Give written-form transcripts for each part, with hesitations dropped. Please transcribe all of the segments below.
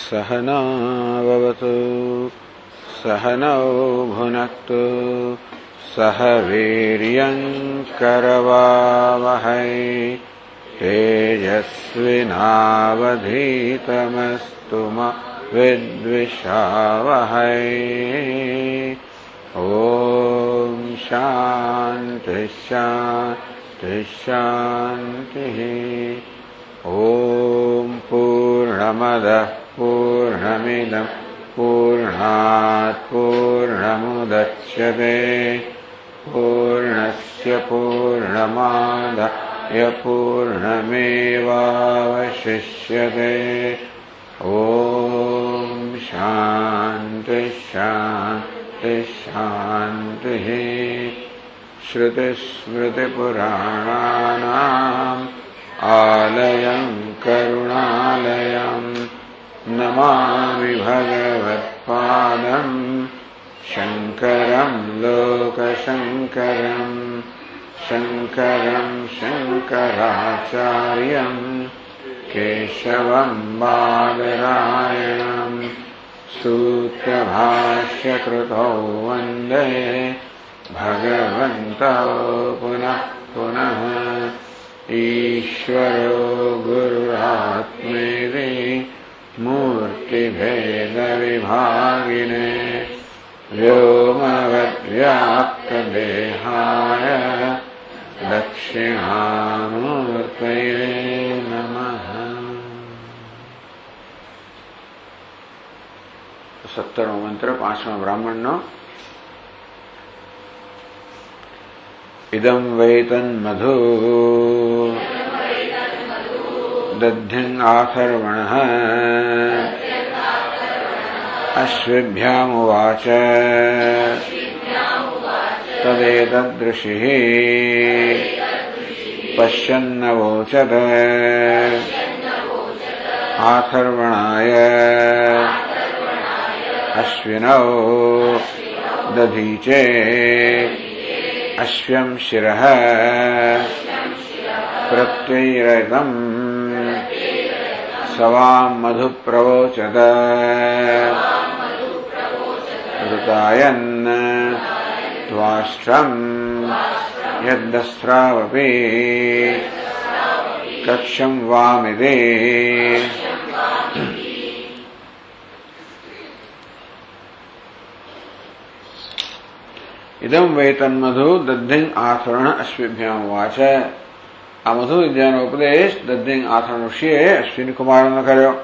सहना भवतु सहनौ भुनक्तु सह वीर्यं करवावहै तेजस्विनावधीतमस्तु मा विद्विषावहै। ॐ शान्ति शान्ति शान्तिः। ॐ पूर्णमदः पूर्णमिदं पूर्णात् पूर्णमुदच्यते पूर्णस्य पूर्णमादाय पूर्णमेवावशिष्यते। ॐ शान्ति शान्ति शान्तिः। श्रुतिस्मृतिपुराणानाम् आलयं करुणालयं नमामि भगवत्पादं शङ्करं लोकशङ्करं शङ्करं शङ्कराचार्यं केशवं बादरायणं सूत्रभाष्यकृतौ वन्दे भगवन्तौ पुनः पुनः। ईश्वरो गुरुरात्मेति मूर्तिभेदविभागिने व्योमवद्व्याप्तदेहाय दक्षिणामूर्तये नमः। 17मो मंत्र 5मा ब्राह्मणनो। इदं वै तन्मधु दध्यन् आथर्वणः अश्विभ्यामुवाच तदेतदृषिः पश्यन्नवोचत आथर्वणाय अश्विनौ दधीचे अश्व्यं शिरः प्रत्ययिरतं सवां मधु प्रवोचत ऋतायन् त्वाष्ट्रं यद्दस्रावपि कक्षं वामिति। इदं वै तन्मधु दध्यं आथरण अश्विभ्याम वाच। आ मधु विद्याનો ઉપદેશ દધ્યંગ આથરણ ઋષિએ અશ્વિની કુમારોને કર્યો.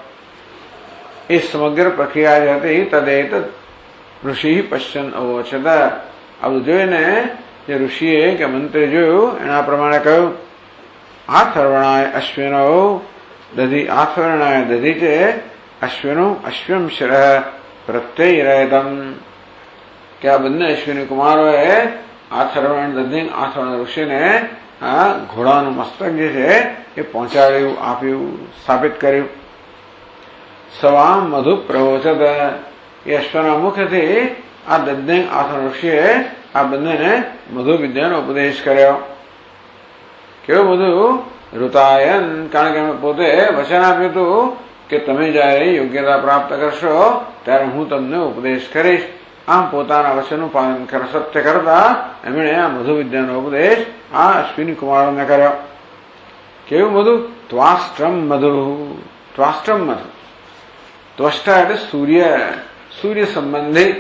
એ સમગ્ર પ્રક્રિયા જે હતી તદેત ઋષિ પશ્ચન અવોચત. આ બધું જોઈને જે ઋષિએ કે મંત્રી જોયું એના પ્રમાણે કહ્યું આથર્વણાય અશ્વિનો દધી આથર્વણાય દધી છે અશ્વિનો અશ્વમ શિર પ્રત્યયિરયતમ કે આ બંને અશ્વિની કુમારોએ આથર્વણ દધિંગ આથર્વણ ઋષિને આ ઘોડાનું મસ્તક જે છે એ પહોંચાડ્યું આપ્યું સ્થાપિત કર્યું. સવામ મધુ પ્રવોચત. એ અશ્વના મુખથી આ દધિંગ આથર્વણ ઋષિએ આ બંનેને મધુ વિદ્યાનો ઉપદેશ કર્યો. કેવું બધું ઋતાયન, કારણ કે અમે પોતે વચન આપ્યું હતું કે તમે જયારે યોગ્યતા પ્રાપ્ત કરશો ત્યારે હું તમને ઉપદેશ કરીશ. આમ પોતાના વચનનું પાલન સત્ય કરતા એમણે આ મધુ વિદ્યાનો ઉપદેશ આ અશ્વિની કુમારોને કર્યો. કેવું બધું ત્વાષ્ટ્રમ મધુ. ત્વાષ્ટ્રમ મધુ. ત્વષ્ટા એટલે સૂર્ય, સૂર્ય સંબંધી.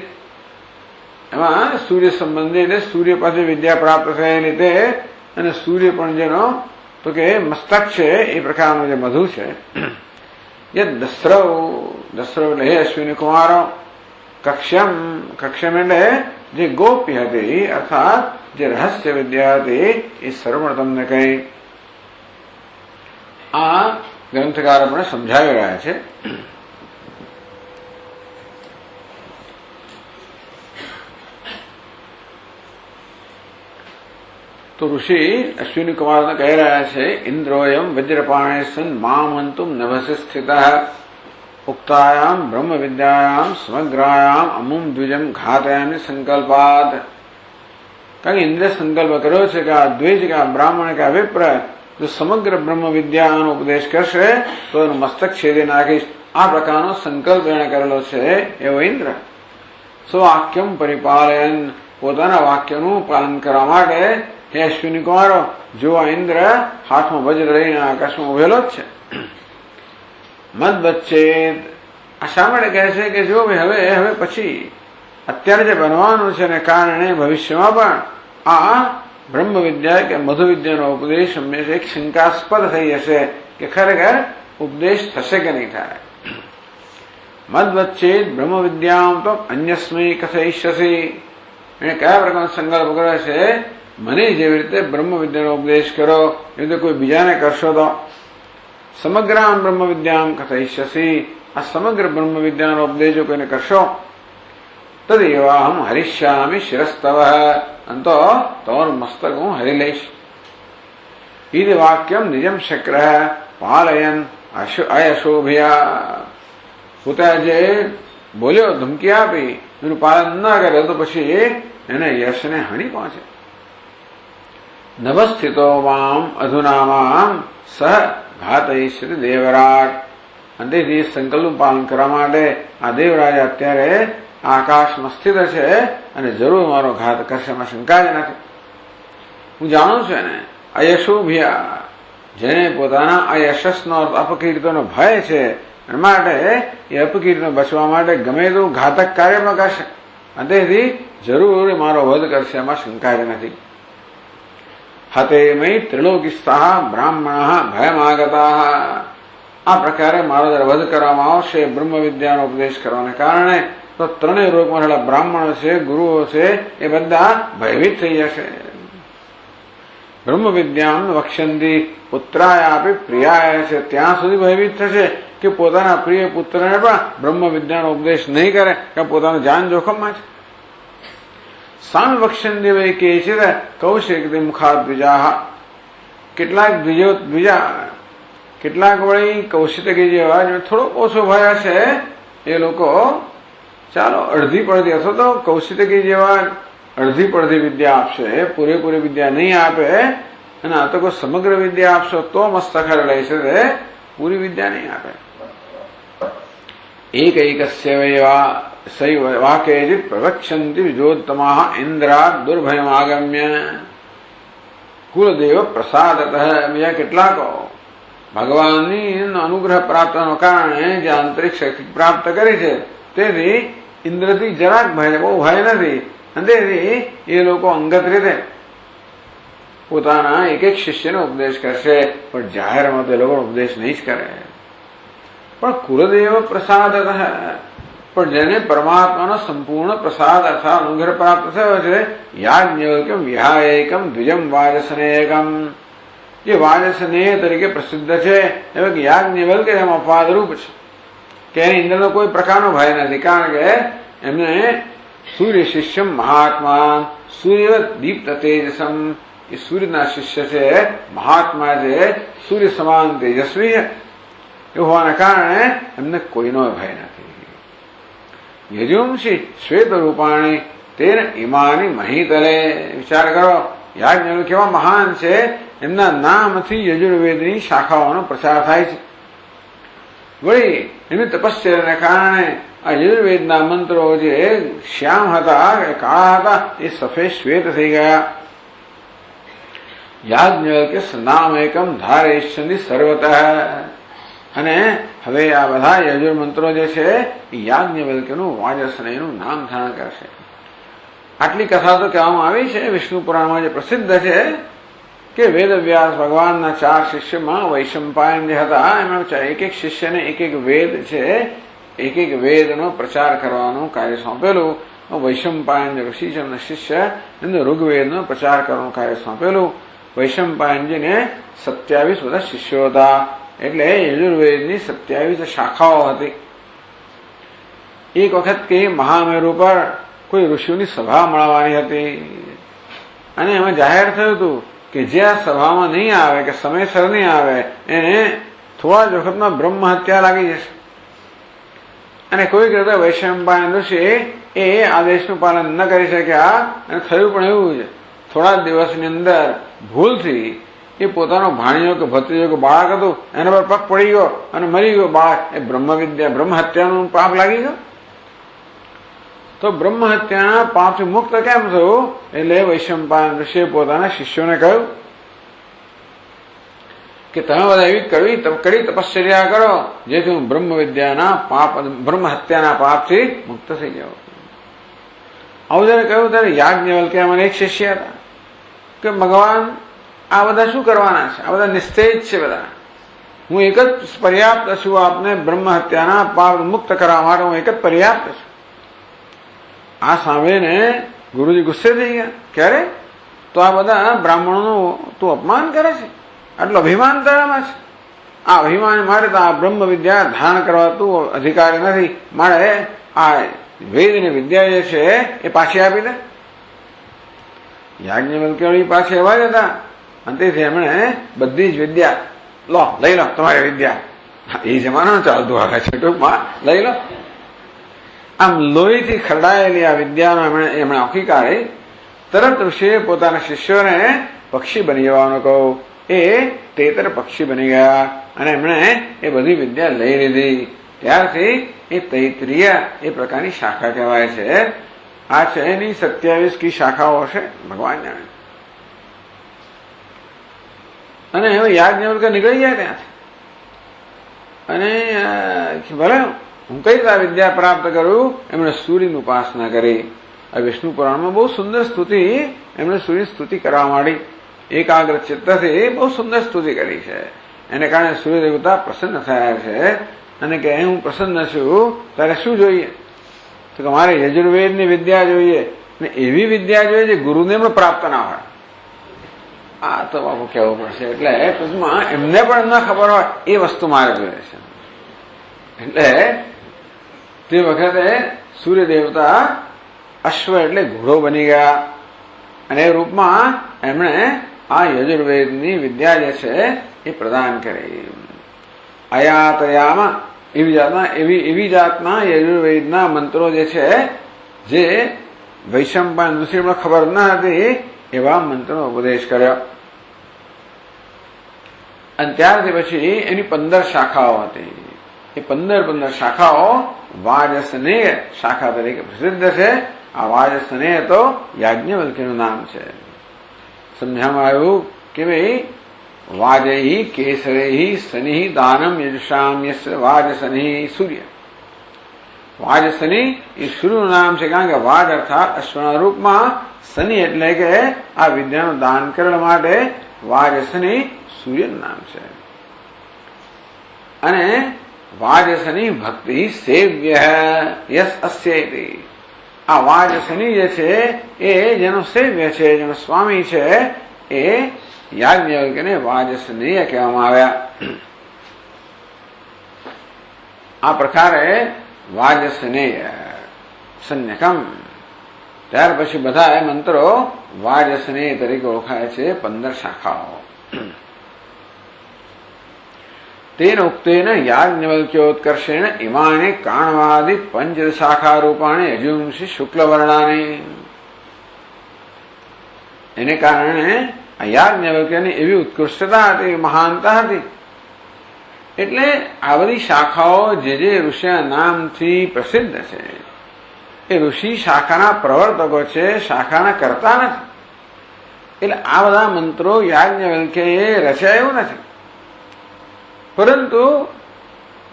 એમાં સૂર્ય સંબંધી એટલે સૂર્ય પાસે વિદ્યા પ્રાપ્ત થયેલી તે અને સૂર્ય પણ જેનો તો કે મસ્તક છે એ પ્રકારનો જે મધુ છે. એ દસ્રવ, દસ્રવ એટલે હે અશ્વિની કુમારો કક્ષ્યમ, કક્ષ્યમ એટલે જે ગોપ્ય હતી અર્થાત જે રહસ્ય વિદ્યા હતી એ શ્રવણ તમને કહી. આ ગ્રંથકાર આપણે સમજાવી રહ્યા છે. તો ઋષિ અશ્વિની કુમારને કહી રહ્યા છે, ઇન્દ્રોયમ વજ્રપાણે સન મામંતુમ નભસે સ્થિત ઉક્તાયામ બ્રહ્મ વિદ્યાયામ સમગ્રાયામ અમુમ દ્વિજમ ઘાતયામી સંકલ્પાત. કારણ કે ઇન્દ્ર સંકલ્પ કર્યો છે કે આ દ્વિજ કે આ બ્રાહ્મણ કે આ વિપ્ર જો સમગ્ર બ્રહ્મ વિદ્યાનો ઉપદેશ કરશે તો એનું મસ્તક છેદી નાખીશ. આ પ્રકારનો સંકલ્પ એને કરેલો છે એવો ઇન્દ્ર. સ્વવાક્યમ પરિપાલયન, પોતાના વાક્યનું પાલન કરવા માટે હે અશ્વિની કુમારો, જો આ ઇન્દ્ર હાથમાં વજ્ર લઈને આકાશમાં ઉભેલો જ છે. મત વચ્ચે આ શા માટે કહે છે કે જો હવે પછી અત્યારે જે બનવાનું છે એને કારણે ભવિષ્યમાં પણ આ બ્રહ્મ વિદ્યા કે મધુ વિદ્યાનો ઉપદેશ હંમેશા એક શંકાસ્પદ થઈ જશે કે ખરેખર ઉપદેશ થશે કે નહીં થાય. મદ વચ્ચે બ્રહ્મ વિદ્યામ તો અન્યસ્મય કથયિષ્યસી, એને કયા પ્રકારનો સંકલ્પ કર્યો છે, મને જેવી રીતે બ્રહ્મ વિદ્યાનો ઉપદેશ કરો એવી રીતે કોઈ બીજાને કરશો તો. સમગ્રામ બ્રહ્મ વિદ્યામ કથયિષ્યસી, આ સમગ્ર બ્રહ્મ વિદ્યાનો ઉપદેશ જો કોઈને કરશો તદેવાહમ હરિષ્યામિ શિરસ્તવ, અંતો તમારું મસ્તક હું હરી લઈશ. ઈદ વાક્યમ નિજમ શક્ર પાલયન અયશોભ્યા, પોતા જે બોલ્યો ધમકી આપી એનું પાલન ન કરે તો પછી એને યશને હાનિ પહોંચે. નભસ્થિતો મામ અધુનામામ સહ ઘાતયિષ્યતિ દેવરાટ, અંતેથી સંકલ્પનું પાલન કરવા માટે આ દેવરાજ અત્યારે આકાશમાં સ્થિત છે અને જરૂર મારો ઘાત કરશે, એમાં શંકા જ નથી. હું જાણું છું એને અયશોભ્યા, જેને પોતાના આ યશસ્નો અપકીર્તિનો ભય છે અને માટે એ અપકીર્તિને બચવા માટે ગમે તેવું ઘાતક કાર્યમાં કરશે અને તેથી જરૂર મારો વધ કરશે, એમાં શંકા જ નથી. હતે મય ત્રિલોકિસ્થા બ્રાહ્મણ ભયમાગતા, આ પ્રકારે મારો જ્યારે વધ કરવામાં આવશે બ્રહ્મ વિદ્યાનો ઉપદેશ કરવાને કારણે તો ત્રણેય લોકમાં રહેલા બ્રાહ્મણો છે, ગુરુઓ છે, એ બધા ભયભીત થઈ જશે. બ્રહ્મ વિદ્યામ વક્ષંતી પુત્રાય આપી પ્રિયાય છે, ત્યાં સુધી ભયભીત થશે કે પોતાના પ્રિય પુત્રને પણ બ્રહ્મ વિદ્યાનો ઉપદેશ નહીં કરે કે પોતાનું જાન જોખમમાં છે. સામ વક્ષંતી વય કે છે કૌશિક મુખાત દ્વિજા, કેટલાક દ્વિજા કેટલાક વળી કૌશિકી જેવા થોડો ઓછો ભય છે એ લોકો ચાલો અડધી પડધી અથવા તો કૌશિકી જેવા અડધી પડધી વિદ્યા આપશે, પૂરેપૂરી વિદ્યા નહીં આપે અને આ તો કોઈ સમગ્ર વિદ્યા આપશો તો મસ્તક લઈ છે, પૂરી વિદ્યા નહીં આપે. એકૈકસ્ય વાકેજિત પ્રવક્ષંતિ વિજોત્તમા ઇન્દ્રાત દુર્ભયમાગમ્ય કુલદેવ પ્રસાદતઃ, બીજા કેટલાકો ભગવાનની અનુગ્રહ પ્રાપ્તનો કારણે જે આંતરિક શક્તિ પ્રાપ્ત કરી છે તેથી ઇન્દ્રથી જરાક ભય, બહુ ભય નથી અને તેથી એ લોકો અંગત રીતે પોતાના એક એક શિષ્યનો ઉપદેશ કરશે પણ જાહેરમાં તે લોકો ઉપદેશ નહીં જ કરે. પણ કુલદેવ પ્રસાદ, પણ જેને પરમાત્માનો સંપૂર્ણ પ્રસાદ અર્થાત અનુગ્રહ પ્રાપ્ત થયો છે, યાજ્ઞવલ્ક્યમ વિહાયકમ દ્વિજમ વાજસનેયકમ, જે વાજસનેય તરીકે પ્રસિદ્ધ છે એવા યાજ્ઞવલ્ક એમ અપવાદરૂપ છે કે એને ઇન્દ્રનો કોઈ પ્રકારનો ભય નથી, કારણ કે એમને સૂર્ય શિષ્યમ મહાત્મા સૂર્ય દીપ્ત તેજસમ, એ સૂર્યના શિષ્ય છે, મહાત્મા છે, સૂર્ય સમાન તેજસ્વી છે, એ હોવાના કારણે એમને કોઈનો ભય નથી. યજુંષી શ્વેત રૂપાણી તેને ઇમાની મહીતલે, વિચાર કરો યાજ્ઞવલ્ક્ય કેવા મહાન છે, એમના નામથી યજુર્વેદની શાખાઓનો પ્રચાર થાય છે. વળી એમની તપસ્યાને કારણે આ યજુર્વેદના મંત્રો જે શ્યામ હતા કાળા હતા એ સફેદ શ્વેત થઈ ગયા. યાજ્ઞવલ્ક્ય નામ એકમ ધારેષ્યંતિ સર્વતઃ, અને હવે આ બધા યજુર મંત્રો જે છે એ યાજ્ઞવલ્ક્યનું વાજસનેયનું નામ ધારણ કરશે. આટલી કથા તો કહેવામાં આવી છે વિષ્ણુ પુરાણમાં જે પ્રસિદ્ધ છે કે વેદવ્યાસ ભગવાનના 4 શિષ્યમાં વૈશંપાયન જે હતા એમાં એક એક શિષ્યને એક એક વેદ છે, એક એક વેદનો પ્રચાર કરવાનું કાર્ય સોંપેલું. વૈશંપાયન ઋષિ છે એમના શિષ્ય, એમને ઋગ્વેદનો પ્રચાર કરવાનું કાર્ય સોંપેલું. વૈશંપાયનજીને 27 બધા શિષ્યો હતા, એટલે યજુર્વેદની 27 શાખાઓ હતી. એક વખત કે મહામેરુ પર કોઈ ઋષિઓની સભા મળવાની હતી અને એમાં જાહેર થયું હતું કે જે આ સભામાં નહીં આવે કે સમયસર નહીં આવે એને થોડા જ વખતમાં બ્રહ્મ હત્યા લાગી જશે. અને કોઈક રીતે વૈશંપાયન ઋષિ એ આદેશનું પાલન ન કરી શક્યા અને થયું પણ એવું છે થોડા દિવસની અંદર ભૂલથી એ પોતાનો ભાણિયો કે ભત્રીજો કે બાળક હતું એના પર પગ પડી ગયો અને મરી ગયો બાળક. એ બ્રહ્મ હત્યાનું પાપ લાગી ગયો. તો બ્રહ્મ હત્યાના પાપથી મુક્ત કેમ થયું? એટલે વૈશંપાયન ઋષિએ પોતાના શિષ્યોને કહ્યું કે તમે બધા એવી કડી તપશ્ચર્યા કરો જેથી હું બ્રહ્મ હત્યાના પાપથી મુક્ત થઈ જાઉં. આવું જયારે કહ્યું ત્યારે યાજ્ઞવલ્કે મને એક શિષ્ય હતા કે ભગવાન આ બધા શું કરવાના છે? આ બધા નિસ્તેજ છે બધા. હું એક જ પર્યાપ્ત છું આપને બ્રહ્મ હત્યાના પાપ મુક્ત કરવા માટે. હું એક જ પર્યાપ્ત છું. આ સાંભળીને ગુરુજી ગુસ્સે થઈ ગયા. ક્યારે? તો આ બધા બ્રાહ્મણોનું તું અપમાન કરે છે, આટલું અભિમાન તારામાં છે. આ અભિમાન માટે તો આ બ્રહ્મ વિદ્યા ધારણ કરવા તું અધિકારી નથી. મારે આ વેદની વિદ્યા જે છે એ પાછી આપી દે. યાજ્ઞવલ્ક્ય પાછી એવા જ હતા અને તેથી એમણે બધી જ વિદ્યા લઈ લો તમારી વિદ્યા. એ જમાનો ચાલતું આવે છે ટૂંકમાં લઈ લો. આમ લોહીથી ખરડાયેલી આ વિદ્યાનો એમણે ઓખી કાઢી. તરત ઋષિએ પોતાના શિષ્યોને પક્ષી બની જવાનું કહું. એ તેતર પક્ષી બની ગયા અને એમણે એ બધી વિદ્યા લઈ લીધી. ત્યારથી એ તૈત્રીય એ પ્રકારની શાખા કહેવાય છે. આ છે એની 27 કી શાખાઓ હશે, ભગવાન જાણે. અને હવે યાજ્ઞવલ્ક્ય નીકળી જાય ત્યાંથી અને ભલે હું કઈ રીતે વિદ્યા પ્રાપ્ત કરું. એમણે સૂર્યની ઉપાસના કરી. આ વિષ્ણુ પુરાણમાં બહુ સુંદર સ્તુતિ એમણે સૂર્યની સ્તુતિ કરવા માંડી. એકાગ્ર ચિત્તથી બહુ સુંદર સ્તુતિ કરી છે. એને કારણે સૂર્ય દેવતા પ્રસન્ન થયા છે અને કે હું પ્રસન્ન છું તારે શું જોઈએ? તો કે મારે યજુર્વેદની વિદ્યા જોઈએ ને એવી વિદ્યા જોઈએ જે ગુરુને પણ પ્રાપ્ત ના હોય. આ તો બાપુ કહેવું પડશે. એટલે ટૂંકમાં એમને પણ ન ખબર હોય એ વસ્તુ મારે જોઈએ છે. એટલે તે વખતે સૂર્ય દેવતા અશ્વ એટલે ઘોડો બની ગયા અને એ રૂપમાં એમણે આ યજુર્વેદની વિદ્યા જે છે એ પ્રદાન કરી. અયાતયામાં એવી જાતના યજુર્વેદના મંત્રો જે છે જે વૈશંપાયન ઋષિને ખબર ન હતી એવા મંત્રનો ઉપદેશ કર્યો. અને ત્યારથી પછી એની 15 શાખાઓ હતી. એ 15 શાખાઓ વાજસનેય શાખા તરીકે પ્રસિદ્ધ છે. આ વાજસનેય તો યાજ્ઞવલ્ક્યનું નામ છે. સમજાવવામાં આવ્યું કે ભાઈ વાજૈ કેસરૈ શનિ દાનમ યજુષામ યસ્ય વાજસનિ સૂર્ય. વાજસનિ એ સૂર્યનું નામ છે કારણ કે વાજ અર્થાત અશ્વના રૂપમાં, શનિ એટલે કે આ વિદ્યાનું દાન કરવા માટે વાજસનિ સૂર્યનું નામ છે. અને વાજસનિ ભક્તિ સેવ્ય યસ અસ્યૈતિ. આ વાજસનિ જે છે એ જેનો સેવ્ય છે, જેનો સ્વામી છે એ યાજ્ઞવલ્ક્યને વાજસનેય કહેવામાં આવ્યા. આ પ્રકારે વાજસનેય સંન્યકમ. ત્યાર પછી બધા મંત્રો વાજસનેય તરીકે ઓળખાય છે. 15 શાખાઓ. તેન ઉક્તેન યાજ્ઞવલ્ક્યોત્કર્ષેણ ઇમાને કાણવાદિ 15 શાખા રૂપાણી યજુંષી શુક્લવર્ણાની. એને કારણે આ યાજ્ઞવલ્ક્યની એવી ઉત્કૃષ્ટતા હતી, મહાનતા હતી. એટલે આ બધી શાખાઓ જે ઋષિના નામથી પ્રસિદ્ધ છે એ ઋષિ શાખાના પ્રવર્તકો છે, શાખાના કરતા નથી. એટલે આ બધા મંત્રો યાજ્ઞવલ્ક્યએ રચ્યા એવું નથી, પરંતુ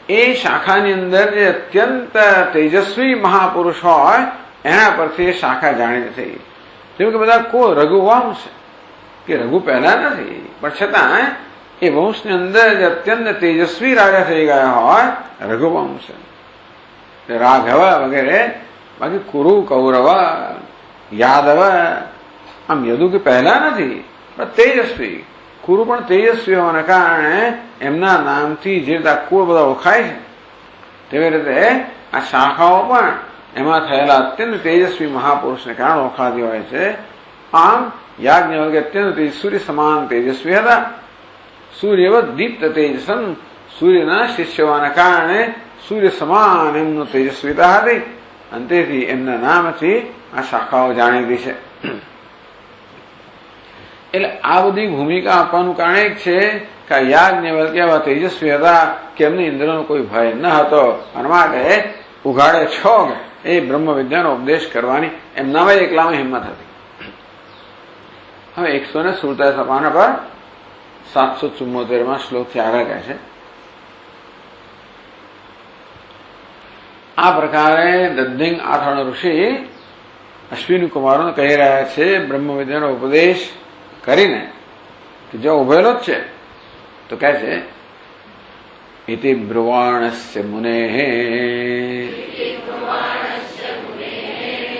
એ શાખાની અંદર જે અત્યંત તેજસ્વી મહાપુરુષ હોય એના પરથી એ શાખા જાણીતી થઈ. જેમ કે બધા રઘુવંશ કે રઘુ પહેલા નથી પણ છતાં એ વંશની અંદર જે અત્યંત તેજસ્વી રાજા થઈ ગયા હોય રઘુવંશ, રાઘવ વગેરે. બાકી કુરુ, કૌરવ, યાદવ આમ યદુ કે પહેલા નથી પણ તેજસ્વી. કુરુ પણ તેજસ્વી હોવાને કારણે એમના નામથી જે રીતે કુળ બધા ઓળખાય છે તેવી રીતે આ શાખાઓ પણ એમાં થયેલા અત્યંત તેજસ્વી મહાપુરુષને કારણે ઓળખાતી હોય છે. આમ યાજ્ઞવલ્ક્ય અત્યંત સૂર્ય સમાન તેજસ્વી હતા. સૂર્યવત દીપ્ત તેજસમ, સૂર્યના શિષ્ય હોવાના કારણે સૂર્ય સમાન એમનું તેજસ્વીતા હતી. અને તેથી એમના નામથી આ શાખાઓ જાણીતી છે. એટલે આ બધી ભૂમિકા આપવાનું કારણ એક છે કે યાજ્ઞવલ્ક્ય એવા તેજસ્વી હતા કે એમને ઇન્દ્રનો કોઈ ભય ન હતો, અને માટે ઉઘાડે છોગ એ બ્રહ્મ વિદ્યાનો ઉપદેશ કરવાની એમનામાં એકલામાં હિંમત હતી. હવે 147 પાના પર 774માં શ્લોકથી આગળ કહે છે, આ પ્રકારે દદ્ધિંગ આથર્ણ ઋષિ અશ્વિની કુમારોને કહી રહ્યા છે બ્રહ્મ વિદ્યાનો ઉપદેશ કરીને કે જો ઉભેલો જ છે તો કહે છે ઇતિ બ્રુવાણસ્ય મુનેઃ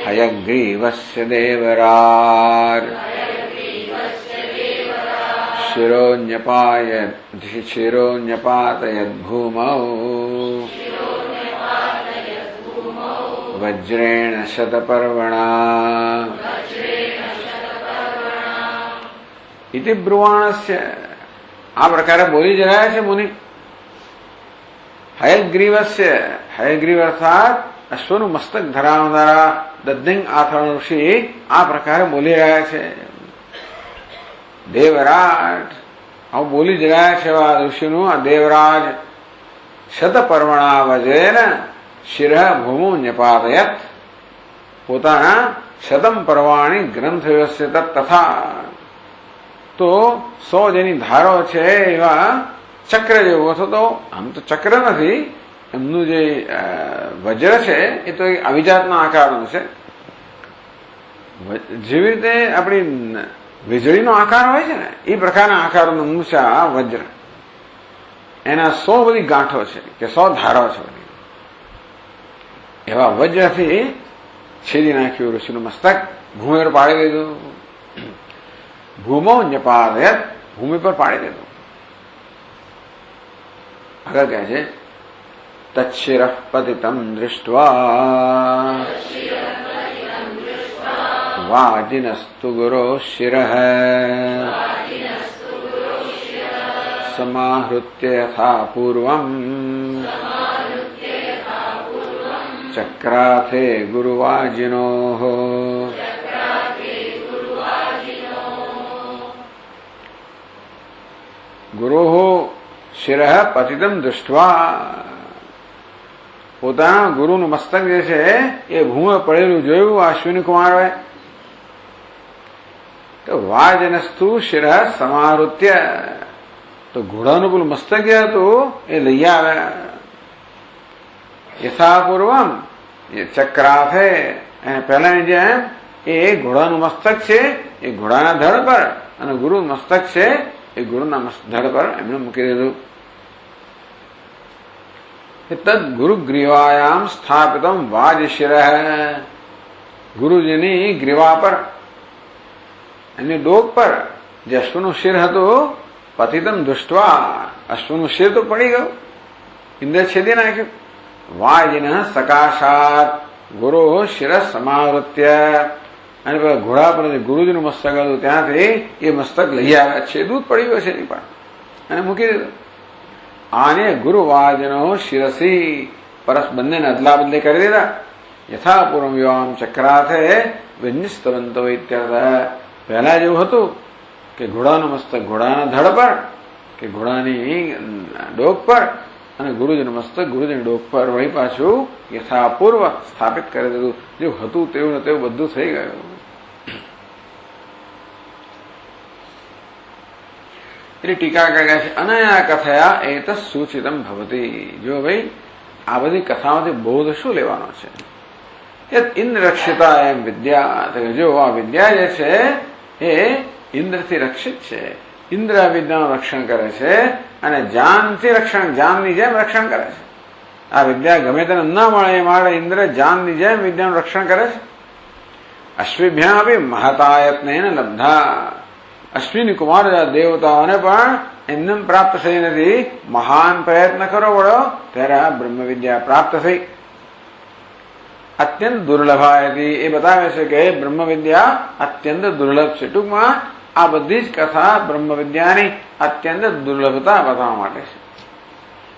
હયગ્રીવસ્ય દેવરાર શિરોન્યપાતયદ ભૂમૌ વજ્રેણ શતપર્વણા ઇતિ બ્રુવાણસ્ય, આ પ્રકારે બોલી જ રહ્યા છે મુનિ. હયગ્રીવસ્ય, હયગ્રીવ અર્થાત અશ્વનું મસ્તક ધરાવનારા દદ્ધિંગ આથર્ણ ઋષિ આ પ્રકારે બોલી રહ્યા છે. દેવરાજ આવું બોલી જ રહ્યા છે આ ઋષિનું આ દેવરાજ. શતપર્વણા વજ્રેન શિર ભૂમો ન્યપાતયત, પોતાના શતમ પર્વાણી ગ્રંથ વ્યવસ્થિત તથા, તો 100 જેની ધારો છે એવા ચક્ર જેવો, અથવા તો આમ તો ચક્ર નથી, એમનું જે વજ્ર છે એ તો અવિજાતના આકારનું છે. જેવી રીતે આપણી વીજળીનો આકાર હોય છે ને એ પ્રકારના આકારનું છે આ વજ્ર. એના 100 બધી ગાંઠો છે કે 100 ધારો છે બધી. એવા વજ્રથી છેદી નાખ્યું ઋષિનું મસ્તક, ભૂમિ પર પાડી દીધું. ભૂમો ન્યપાતયત, ભૂમિ પર પાડી દીધું. આગળ કહે છે તચ્શિરઃ પતિતં દૃષ્ટ્વા વાજિનસ્તુ ગુરો શિરઃ સમાહૃત્ય યથા પૂર્વં ચક્રાથે ગુરુવાજિનોઃ. ગુરોઃ શિરઃ પતિતં દૃષ્ટ્વા, પોતાના ગુરુનું મસ્તક જે છે એ ભૂમિ પડેલું જોયું અશ્વિની કુમારોએ. તો વાજનસ્તુ શિરઃ સમાહૃત્ય, તો ઘોડાનું પેલું મસ્તક જે હતું એ લઈ આવ્યા. યથાપૂર્વમ એ ચક્રાથે, અને પહેલાની જેમ એ ઘોડાનું મસ્તક છે એ ઘોડાના ધડ પર, અને ગુરુનું મસ્તક છે એ ગુરુના ધડ પર એમને મૂકી દીધું. તદ ગુરુગ્રીવાયામ સ્થાપિતમ વાજ શિરઃ, ગુરુજીની ગ્રીવા પર, એમની ડોક પર જે અશ્વનું શિર હતું, પતિતમ દૃષ્ટવા, અશ્વનું શિર તો પડી ગયું, ઇન્દ્ર છેદી નાખ્યું. વાજિન સકાશાત ગુરો શિર સમાવૃત્ય, અને ઘોડા પર જે ગુરુજીનું મસ્તક હતું ત્યાંથી એ મસ્તક લઈ આવ્યા, છેદું પડી ગયું છે એની પર, અને મૂકી દીધું. આને ગુરુવાજનો શિરસી, પરસ બંનેને અદલા બદલી કરી દીધા. યથાપૂર્વમ યોમ ચક્રાથે વિન્યસ્તવંતો ઇત્યર્થ. પહેલા જેવું હતું કે ઘોડાનું મસ્તક ઘોડાના ધડ પર કે ઘોડાની ડોક પર, અને ગુરુજીનું મસ્તક ગુરુજીની ડોક પર વળી પાછું યથાપૂર્વ સ્થાપિત કરી દીધું. જેવું હતું તેવું ને તેવું બધું થઈ ગયું. એટલે ટીકાકાર કહે છે અનયા કથયા એત સૂચિતમ ભવતી. જો ભાઈ આ બધી કથાઓથી બોધ શું લેવાનો છે? ઇન્દ્ર રક્ષિતા એમ વિદ્યા, જો આ વિદ્યા જે છે એ ઇન્દ્રથી રક્ષિત છે. ઇન્દ્ર આ વિદ્યાનું રક્ષણ કરે છે, અને જાનથી રક્ષણ, જાનની જેમ રક્ષણ કરે છે. આ વિદ્યા ગમે તેને ન મળે એ માટે ઇન્દ્ર જાનની જેમ વિદ્યાનું રક્ષણ કરે છે. અશ્વિભ્યા બી મહતાયત્નેન લબ્ધા, અશ્વિની કુમાર દેવતાઓને પણ એમને પ્રાપ્ત થઈ નથી, મહાન પ્રયત્ન કરવો પડ્યો ત્યારે આ બ્રહ્મ વિદ્યા પ્રાપ્ત થઈ. અત્યંત દુર્લભા હતી. એ બતાવે છે કે બ્રહ્મ વિદ્યા અત્યંત દુર્લભ છે. ટૂંકમાં આ બધી જ કથા બ્રહ્મ વિદ્યાની અત્યંત દુર્લભતા બતાવવા માટે છે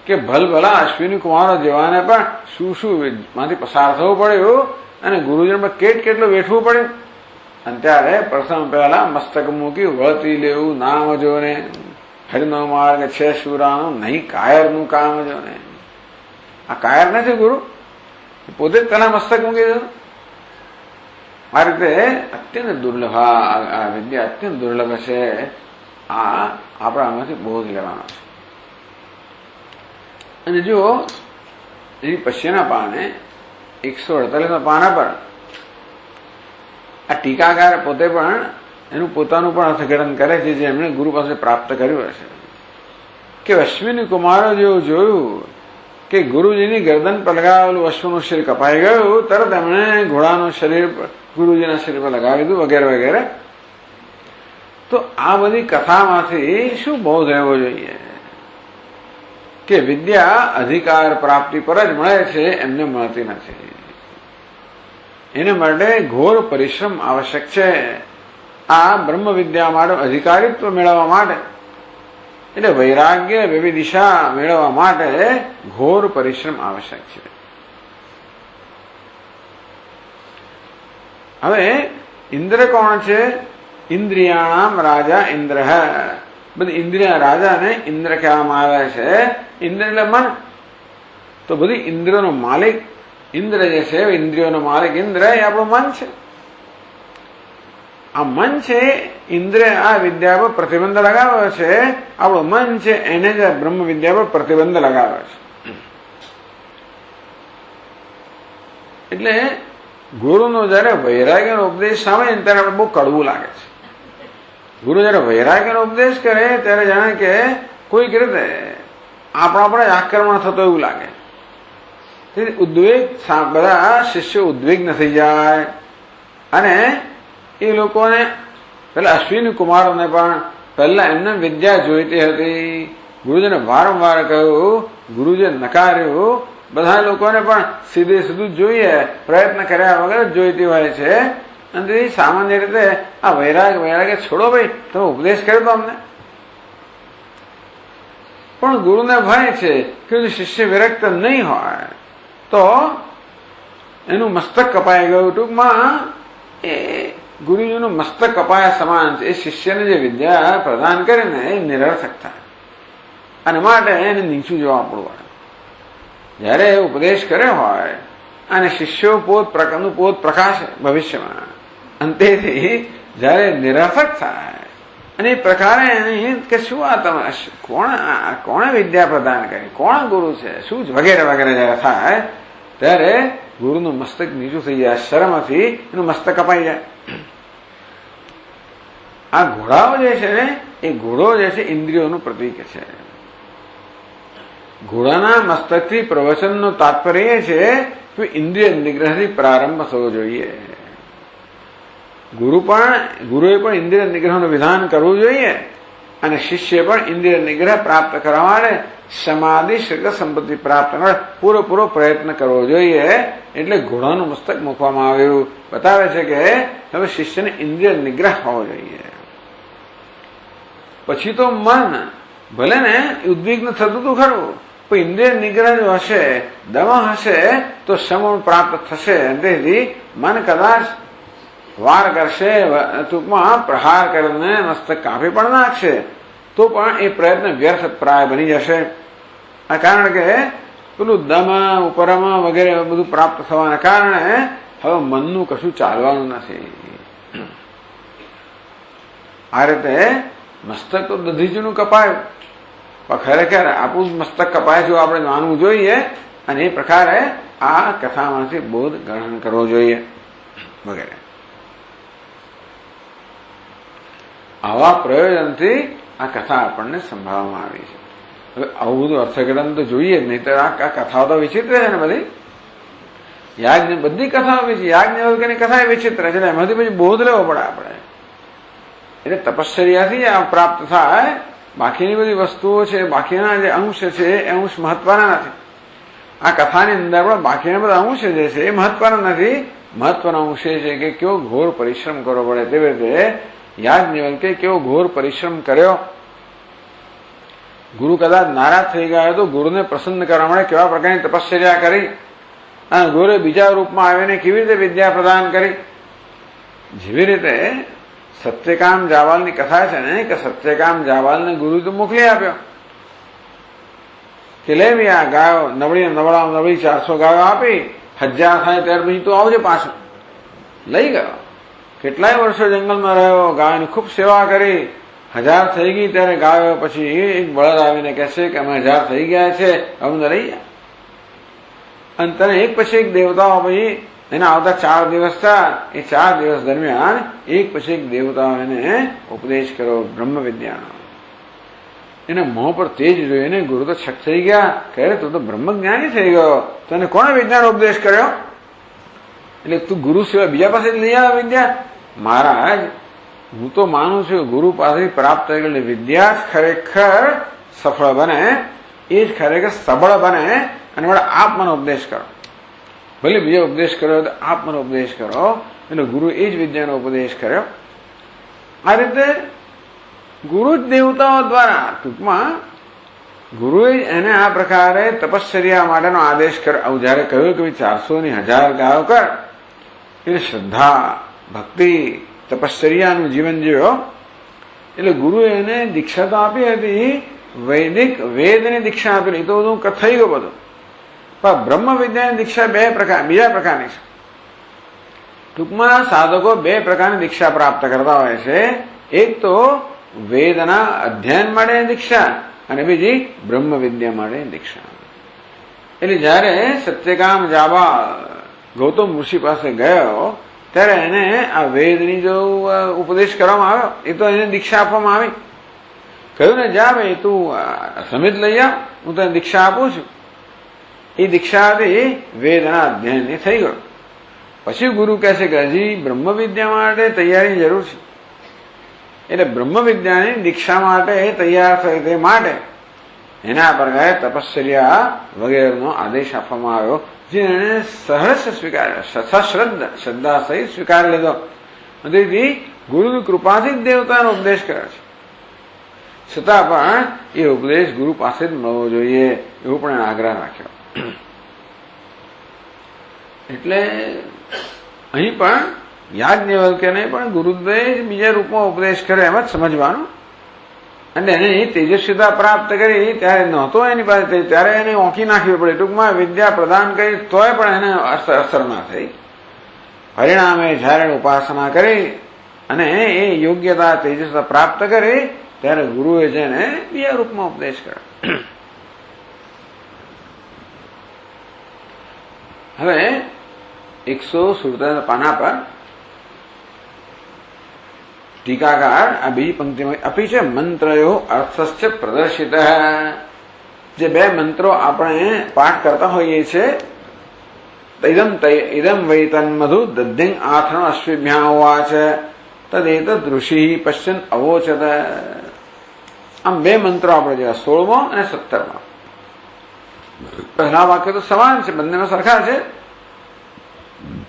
કે ભલભલા અશ્વિની કુમારો જેવાને પણ શું શું માંથી પસાર થવું પડ્યું અને ગુરુજીને કેટલું વેઠવું પડ્યું. અને ત્યારે પ્રથમ પહેલા મસ્તક મૂકી વળતી લેવું નામ જો ને હરિનો માર્ગ છે શુરાનું નહીં કાયરનું કામ જો ને. આ કાયર નથી ગુરુ, પોતે જ પેલા મસ્તક મૂકી દીધું. આ રીતે અત્યંત દુર્લભ આ વિદ્યા અત્યંત દુર્લભ છે. આ આપણામાંથી બોધ લેવાનો છે. અને જો એની પછીના પાને 148 પાના પર આ ટીકાકાર પોતે પણ એનું પોતાનું પણ અર્થઘટન કરે છે જે એમણે ગુરુ પાસે પ્રાપ્ત કર્યું હશે કે અશ્વિની કુમારો જેવું જોયું કે ગુરુજીની ગરદન પર લગાવેલું અશ્વનું શરીર કપાઈ ગયું, તરત એમણે ઘોડાનું શરીર ગુરુજીના શરીર પર લગાવી દીધું વગેરે વગેરે. તો આ બધી કથામાંથી શું બોધ રહેવો જોઈએ કે વિદ્યા અધિકાર પ્રાપ્તિ પર જ મળે છે, એમને મળતી નથી. એને માટે ઘોર પરિશ્રમ આવશ્યક છે. આ બ્રહ્મ વિદ્યા માટે અધિકારીત્વ મેળવવા માટે એટલે વૈરાગ્ય વિવિદિશા મેળવવા માટે ઘોર પરિશ્રમ આવશ્યક છે. હવે ઇન્દ્ર કોણ છે? ઇન્દ્રિયાણામ રાજા ઇન્દ્ર. બધી ઇન્દ્રિય રાજાને ઇન્દ્ર કહેવામાં આવે છે. ઇન્દ્ર એટલે મન. તો બધી ઇન્દ્રિયોનો માલિક ઇન્દ્ર જે છે, ઇન્દ્રિયોનો માલિક ઇન્દ્ર એ આપણું મન છે. આ મન છે ઇન્દ્ર આ વિદ્યા પર પ્રતિબંધ લગાવ્યો છે. આપણું મન છે એને જ બ્રહ્મ વિદ્યા પર પ્રતિબંધ લગાવ્યો છે. એટલે ગુરુનો જયારે વૈરાગ્યનો ઉપદેશ સામે ત્યારે આપણે બહુ કડવું લાગે છે. ગુરુ જયારે વૈરાગ્યનો ઉપદેશ કરે ત્યારે જાણે કે કોઈક રીતે આપણા પર આક્રમણ થતો એવું લાગે. ઉદ્વેગ બધા શિષ્યો ઉદ્વિગ્ન થઈ જાય અને એ લોકોને પેલા અશ્વિની કુમારોને પણ પહેલા એમને વિદ્યા જોઈતી હતી. ગુરુજીને વારંવાર કહ્યું, ગુરુજીએ નકાર્યું. બધા લોકોને પણ સીધું જોઈએ, પ્રયત્ન કર્યા વગર જોઈતી હોય છે. અને સામાન્ય રીતે આ વૈરાગ્ય છોડો ભાઈ, તમે ઉપદેશ કર્યો તો અમને. પણ ગુરુને ભય છે કે જો શિષ્ય વિરક્ત નહીં હોય તો એનું મસ્તક કપાઈ ગયું. ટૂંકમાં એ ગુરુજીનું મસ્તક કપાયા સમાન છે. એ શિષ્યને જે વિદ્યા પ્રદાન કરીને એ નિરર્થક થાય અને માટે એને નીચું જવા પડવું. જયારે ઉપદેશ કર્યો હોય અને શિષ્યો પોત પ્રકાશે ભવિષ્યમાં, અને તેથી જયારે નિરર્થક થાય અને એ પ્રકારે એની કે શું આ તમે કોણે વિદ્યા પ્રદાન કરી, કોણ ગુરુ છે, શું વગેરે વગેરે જયારે થાય ત્યારે ગુરુનું મસ્તક નીચું થઈ જાય. શરમથી એનું મસ્તક કપાઈ જાય. આ ઘોડાઓ જે છે ને એ ઘોડો જે છે ઇન્દ્રિયોનું પ્રતીક છે. ઘોડાના મસ્તકથી પ્રવચનનો તાત્પર્ય છે કે ઇન્દ્રિય નિગ્રહથી પ્રારંભ થવો જોઈએ. ગુરુએ પણ ઇન્દ્રિય નિગ્રહનું વિધાન કરવું જોઈએ અને શિષ્ય પણ ઇન્દ્રિય નિગ્રહ પ્રાપ્ત કરવા માટે સમાધિ શ્રીકૃષ્ણ સંપત્તિ પ્રાપ્ત કરવા પૂરો પ્રયત્ન કરવો જોઈએ. એટલે ઘોડાનું મસ્તક મૂકવામાં આવ્યું. બતાવે છે કે હવે શિષ્યને ઇન્દ્રિય નિગ્રહ હોવો જોઈએ. પછી તો મન ભલે ને ઉદ્વિગ્ન થતું હતું ખરું, પણ ઇન્દ્રિય નિગ્રહ જો હશે, દમ હશે તો સમૂળ પ્રાપ્ત થશે. તેથી મન કદાચ વાર કરશે, ટૂંકમાં પ્રહાર કરીને મસ્તક કાપી પણ નાખશે તો પણ એ પ્રયત્ન વ્યર્થ પ્રાય બની જશે. આ કારણ કે પેલું દમ ઉપરમ વગેરે બધું પ્રાપ્ત થવાના કારણે હવે મનનું કશું ચાલવાનું નથી. આ રીતે મસ્તક તો દધીચુનું કપાયું, પણ ખરેખર આપણું મસ્તક કપાય છે આપણે માનવું જોઈએ અને એ પ્રકારે આ કથામાંથી બોધ ગ્રહણ કરવો જોઈએ વગેરે. આવા પ્રયોજનથી આ કથા આપણને સંભાળવામાં આવી છે. હવે આવું બધું અર્થઘટન તો જોઈએ જ નહીં તો આ કથાઓ તો વિચિત્ર છે ને બધી. બધી કથાઓ યાજ્ઞવલ્ક્યની કથા વિચિત્ર છે. એમાંથી પછી બોધ લેવો પડે આપણે. એટલે તપશ્ચર્યાથી આ પ્રાપ્ત થાય. બાકીની બધી વસ્તુઓ છે, બાકીના જે અંશ છે એ અંશ મહત્વના નથી. આ કથાની અંદર પણ બાકીના બધા અંશ જે છે એ મહત્વના નથી. મહત્વનો અંશ એ છે કે કેવો ઘોર પરિશ્રમ કરવો પડે. તેવી રીતે યાજ્ઞવલ્કે કેવો ઘોર પરિશ્રમ કર્યો. ગુરુ કદાચ નારાજ થઈ ગયા તો ગુરુને પ્રસન્ન કરવા માટે કેવા પ્રકારની તપશ્ચર્યા કરી અને ગુરુએ બીજા રૂપમાં આવીને કેવી રીતે વિદ્યા પ્રદાન કરી. જેવી રીતે સત્યકામ જાવાલની કથા છે ને કે સત્યકામ જાવાલને ગુરુ તો મોકલી આપ્યો કે લે બી આ ગાયો નબળી નબળી 400 ગાયો આપી 1000 થાય ત્યાર પછી તું આવજે પાછો. લઈ ગયો. કેટલાય વર્ષો જંગલમાં રહ્યો, ગાયની ખૂબ સેવા કરી. 1000 થઈ ગઈ ત્યારે ગાયો પછી એક બળદ આવીને કહે છે કે અમે 1000 થઈ ગયા છે, અમને લઈ ગયા. અને તને એક પછી એક દેવતાઓ પછી એના આવતા 4 દિવસ થયા. એ 4 દિવસ દરમિયાન એક પછી એક દેવતાઓ એને ઉપદેશ કર્યો બ્રહ્મ વિદ્યાનો. એના મોં પર તેજ જોઈને ગુરુ તો છક થઈ ગયા. કહે તું તો બ્રહ્મ જ્ઞાની થઈ ગયો, તને કોણે વિદ્યાનો ઉપદેશ કર્યો? એટલે તું ગુરુ સિવાય બીજા પાસે લઈ આવે વિદ્યા? મહારાજ, હું તો માનું છું ગુરુ પાસેથી પ્રાપ્ત થયેલી વિદ્યા જ ખરેખર સફળ બને, એ જ ખરેખર સબળ બને. અને વડે આપ મને ઉપદેશ કરો. ભલે બીજો ઉપદેશ કર્યો તો આપ મને ઉપદેશ કરો. એટલે ગુરુ એ જ વિદ્યાનો ઉપદેશ કર્યો. આ રીતે ગુરુ જ દેવતાઓ દ્વારા, ટૂંકમાં ગુરુએ એને આ પ્રકારે તપશ્ચર્યા માટેનો આદેશ કર્યો. જયારે કહ્યું કે 400 ની 1000 ગાયો કર, એટલે શ્રદ્ધા, ભક્તિ, તપશ્ચર્યાનું જીવન જીવ્યો. એટલે ગુરુએ એને દીક્ષા તો આપી હતી, વૈદિક વેદની દીક્ષા આપેલી. તો બધું થઈ ગયું બધું. પણ બ્રહ્મ વિદ્યાની દીક્ષા બીજા પ્રકારની છે. ટૂંકમાં સાધકો 2 પ્રકારની દીક્ષા પ્રાપ્ત કરતા હોય છે. એક તો વેદના અધ્યયન માટેની દીક્ષા અને બીજી બ્રહ્મ વિદ્યા માટેની દીક્ષા. એટલે જયારે સત્યકામ જાબાલ ગૌતમ ઋષિ પાસે ગયો ત્યારે એને આ વેદની જો ઉપદેશ કરવામાં આવ્યો, એ તો એને દીક્ષા આપવામાં આવી. કહ્યું ને જા ભાઈ તું સમિત લઈ આવ, હું તને દીક્ષા આપું છું. એ દીક્ષાથી વેદના અધ્યયન થઈ ગયો. પછી ગુરુ કહે છે કે હજી બ્રહ્મ વિદ્યા માટે તૈયારીની જરૂર છે. એટલે બ્રહ્મ વિદ્યાની દીક્ષા માટે તૈયાર થાય તે માટે એના પર તપશ્ચર્યા વગેરેનો આદેશ આપવામાં આવ્યો, જે એને સહર્ષ સ્વીકાર્યો, શ્રદ્ધા સહિત સ્વીકાર લીધો. તેથી ગુરુની કૃપાથી જ દેવતાનો ઉપદેશ કર્યો છે. છતાં પણ એ ઉપદેશ ગુરુ પાસે જ મળવો જોઈએ એવું પણ એને આગ્રહ રાખ્યો. એટલે અહીં પણ યાજ્ઞવલ્ક્યને પણ ગુરુદેવ બીજા રૂપમાં ઉપદેશ કરે એમ જ સમજવાનું. અને એને તેજસ્વીતા પ્રાપ્ત કરી ત્યારે નહોતો એની પાસે, ત્યારે એને ઓંકી નાખવી પડે. ટૂંકમાં વિદ્યા પ્રદાન કરી તોય પણ એને અસર ના થઈ. પરિણામે જયારે ઉપાસના કરી અને એ યોગ્યતા તેજસ્વીતા પ્રાપ્ત કરી ત્યારે ગુરુએ જેને બીજા રૂપમાં ઉપદેશ કર્યો. હવે 147 પાના પર ટીકાકાર આ બીજી પંક્તિમાં અપી છે મંત્રયો અર્થશ્ચ પ્રદર્શિત. જે 2 મંત્રો આપણે પાઠ કરતા હોઈએ છીએ, ઇદમ વૈ તન્મધુ દધ્યં આથર્ણ અશ્વિભ્યામ ઉવાચ તદેતદ ઋષિ પશ્ચન અવોચત. આમ 2 મંત્રો આપણે જોયા, 16મો અને 17મો. પહેલા વાક્ય તો સમાન છે, બંનેમાં સરખા છે.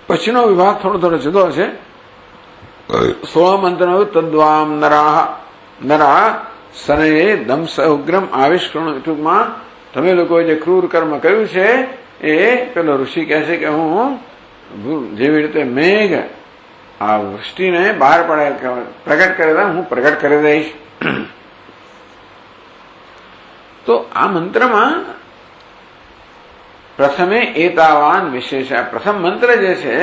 પછીનો વિભાગ થોડો જુદો છે. 16 મંત્ર તદ્વામ નરા સનયે દંસ ઉગ્રમ આવિષ્કરણ. ટૂંકમાં તમે લોકોએ જે ક્રૂર કર્મ કર્યું છે એ પેલો ઋષિ કહે છે કે હું જેવી રીતે મેઘ આ વૃષ્ટિને બહાર પ્રગટ કરી દઉં, હું પ્રગટ કરી દઈશ. તો આ મંત્રમાં પ્રથમે એતાવાન વિશેષ, પ્રથમ મંત્ર જે છે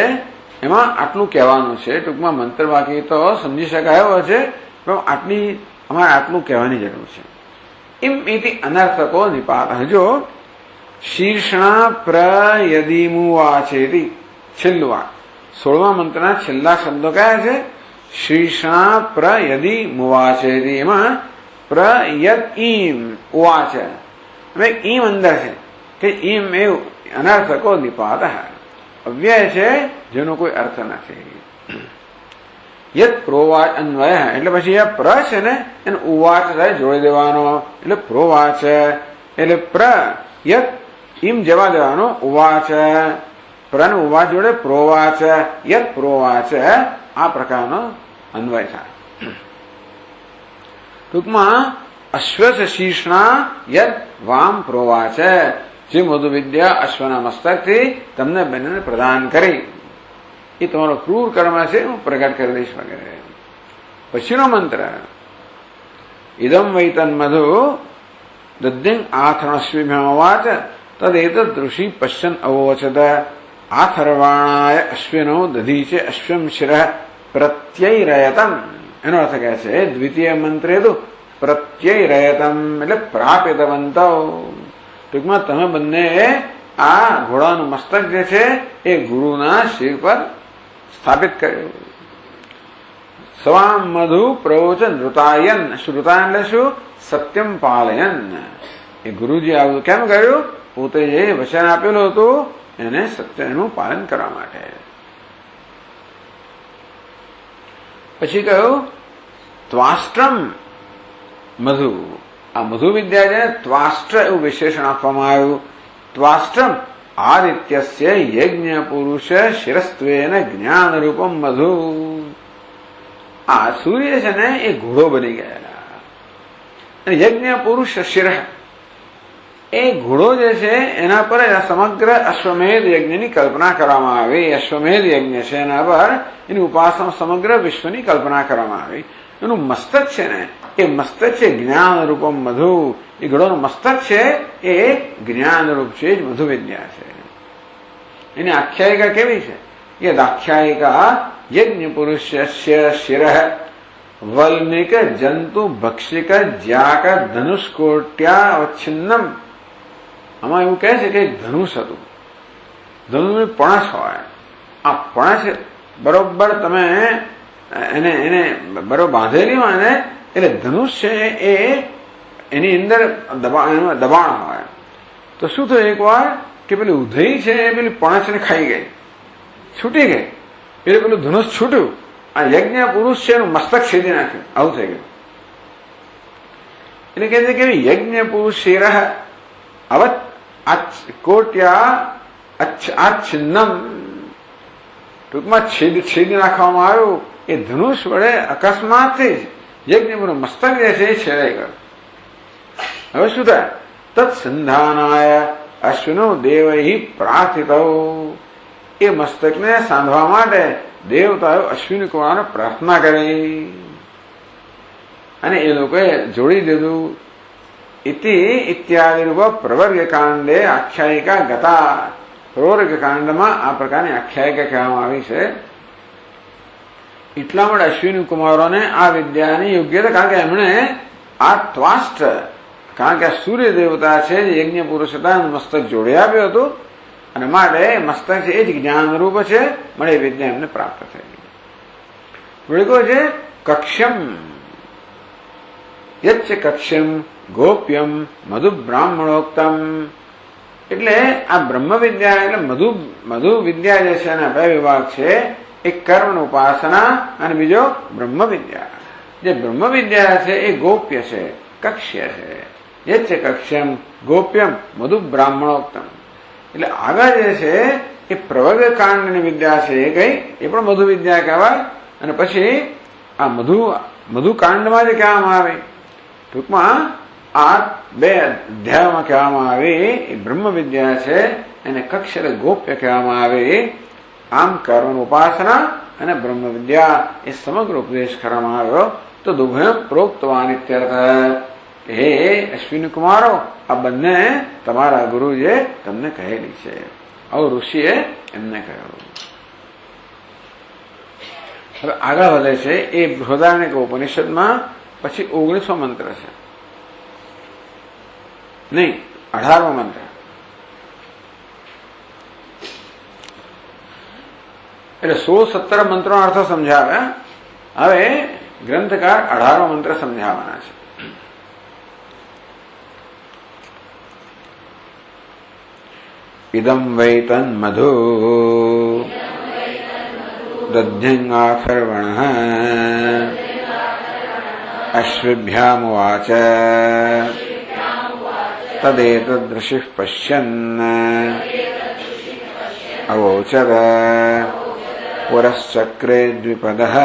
એમાં આટલું કહેવાનું છે. ટૂંકમાં મંત્ર બાકી તો સમજી શકાય એવો છે, પણ અમારે આટલું કહેવાની જરૂર છે. એમ એથી અનર્થકો નિપાત. જો શીર્ષણા પ્રયદિમુવાચેતી છેલ્લું આ 16મા મંત્રના છેલ્લા શબ્દો કયા છે? શીર્ષણા પ્રયદિમુવાચેતી. એમાં પ્રયદ ઈમ ઉવાચ, હવે ઈમ અંદર છે કે ઈમ એ અનર્થકો નિપાત અવ્યય છે જેનો કોઈ અર્થ નથી. યત પ્રોવાચ અન્વય, એટલે પછી આ પ્ર છે ને એને ઉવાચ સાથે જોડી દેવાનો. એટલે પ્રોવાચ એટલે પ્ર યત એમ જવા દેવાનું. ઉવાચ પ્રન ઉવાચ જોડે પ્રોવાચ યત પ્રોવાચ આ પ્રકારનો અન્વય થાય. ટૂંકમાં અશ્વસ શીર્ષના યદ વામ પ્રોવાચ, જે મધુ વિદ્યા અશ્વના મસ્તકથી તમને બંનેને પ્રદાન કરી એ તમારો ક્રૂર કર્મ છે, હું પ્રગટ કરી દઈશ વગેરે. પછીનો મંત્ર ઇદમ વૈતન મધુ દદ્યંગ આથર્ણશ્વિભ્યમવાચ તદેતદ ઋષિ પશ્યન અવોચત આથર્વાણાય અશ્વિનો દધીચે અશ્વમ શિર પ્રત્યયરયતમ. એનો અર્થ કહે છે દ્વિતીય મંત્રે તો પ્રત્યયરયતમ એટલે પ્રાપિતવંતો. ટૂંકમાં તમે બંને આ ઘોડાનું મસ્તક જે છે એ ગુરુના શિર પર સ્થાપિત કર્યું. સ્વામ મધુ પ્રવોચન ઋતાયન. શ્રુતાયન એટલે શું? સત્યમ પાલયન. એ ગુરુજી આવું કેમ કર્યું? પોતે જે વચન આપેલું હતું એને સત્યનું પાલન કરવા માટે. પછી કહ્યું ત્વાષ્ટ્રમ મધુ. આ મધુ વિદ્યા છે ત્વાષ્ટ્ર એવું વિશેષણ આપવામાં આવ્યું. ત્વાષ્ટ્રમ આદિત્યસ્ય યજ્ઞ પુરુષ શિરસ્ત્વેન જ્ઞાન રૂપમ મધુ. આ સૂર્ય છે ને એ ઘોડો બની ગયેલા. યજ્ઞ પુરુષ શિર એ ઘોડો જે છે એના પર સમગ્ર અશ્વમેધ યજ્ઞની કલ્પના કરવામાં આવી. અશ્વમેધ યજ્ઞ છે એના પર એની ઉપાસના સમગ્ર વિશ્વની કલ્પના કરવામાં આવી. એનું મસ્તક છે ને એ મસ્તક છે જ્ઞાન રૂપમ મધુ. એ ઘોડોનું મસ્તક છે એ જ્ઞાન રૂપ છે, જ મધુ વિદ્યા છે. એની આખ્યાયિકા કેવી છે? એ આખ્યાયિકા યજ્ઞ પુરુષસ્ય શિર વલ્મિક જંતુ ભક્ષિક જ્યાક ધનુષ્કોટ્યા અવચ્છિન્નમ. આમાં એવું કહે છે કે ધનુષ હતું, ધનુષ પણસ હોય. આ પણસ બરોબર તમે એને બરોબર બાંધેલી હોય ને એટલે ધનુષ છે એ એની અંદર દબાણ હોય. તો શું થયું એક વાર કે પેલી ઉધઈ છે એ પેલી પણસને ખાઈ ગઈ, છૂટી ગઈ. એટલે પેલું ધનુષ છૂટ્યું. આ યજ્ઞ પુરુષ છે એનું મસ્તક છેદી નાખ્યું. આવું થઈ ગયું. એટલે કહે છે કે યજ્ઞ પુરુષ શિર અવત કોટ્યા આચ્છિન્નમ. ટૂંકમાં છેદી નાખવામાં આવ્યું. એ ધનુષ વડે અકસ્માતથી જ યજ્ઞ પુરુષ મસ્તક જે છે એ છેદાઈ ગયું. હવે શું થાય? તત્સંધાનાય અશ્વિનો દેવૈ પ્રાર્થિતો. એ મસ્તકને સાંધવા માટે દેવતાઓ અશ્વિની કુમારને પ્રાર્થના કરી અને એ લોકોએ જોડી દીધું. ઇત્યાદિ રૂપ પ્રવર્ગ કાંડે આખ્યાયિકા ગતા. પ્રવર્ગ કાંડમાં આ પ્રકારની આખ્યાયિકા કહેવામાં આવી છે. એટલા માટે અશ્વિની કુમારોને આ વિદ્યાની યોગ્યતા, કારણ કે એમણે આ ત્વાષ્ટ્ર, કારણ કે આ સૂર્ય દેવતા છે જે યજ્ઞ પુરુષ હતા એનું મસ્તક જોડી આપ્યું હતું અને માટે મસ્તક છે એ જ જ્ઞાન રૂપ છે. મળે વિદ્યા એમને પ્રાપ્ત થઈ. વળગો છે કક્ષ્યમ યચ્ચ કક્ષ્યમ ગોપ્યમ મધુ બ્રાહ્મણોક્તમ. એટલે આ બ્રહ્મ વિદ્યા એટલે મધુ વિદ્યા જે છે એના બે વિભાગ છે. એક કર્મ ઉપાસના અને બીજો બ્રહ્મ વિદ્યા. જે બ્રહ્મ વિદ્યા છે એ ગોપ્ય છે, કક્ષ્ય છે. યચ્ચ કક્ષ્યમ ગોપ્યમ મધુ બ્રાહ્મણોક્તમ. એટલે આગળ જે છે એ પ્રવર્ગ કાંડની વિદ્યા છે એ કઈ એ પણ મધુ વિદ્યા કહેવાય. અને પછી આ મધુ કાંડમાં જે કહેવામાં આવે ટૂંકમાં આ બે અધ્યાયમાં કહેવામાં આવે એ બ્રહ્મ વિદ્યા છે એને કક્ષ્ય ગોપ્ય કહેવામાં આવે. આમ કર્મ ઉપાસના અને બ્રહ્મ વિદ્યા એ સમગ્ર ઉપદેશ કરવામાં આવ્યો. તો દુભયમ પ્રોક્તવાન ઇત્યર્થ. હે અશ્વિની કુમારો, આ બંને તમારા ગુરુએ તમને કહેલી છે. આવું ઋષિએ એમને કહ્યું. હવે આગળ વધે છે એ બૃહદારણ્યક ઉપનિષદમાં. પછી 19મો મંત્ર છે, નહીં 18મો મંત્ર. એટલે 16-17 મંત્રોનો અર્થ સમજાવે. હવે ગ્રંથકાર 18મો મંત્ર સમજાવવાના છે. ઇદમ વૈતન મધુ દધ્યંગાથર્વણ અશ્વભ્યામુવાચ तदेतदृशिः पश्यन् अवोचद पुरश्चक्रे द्विपदः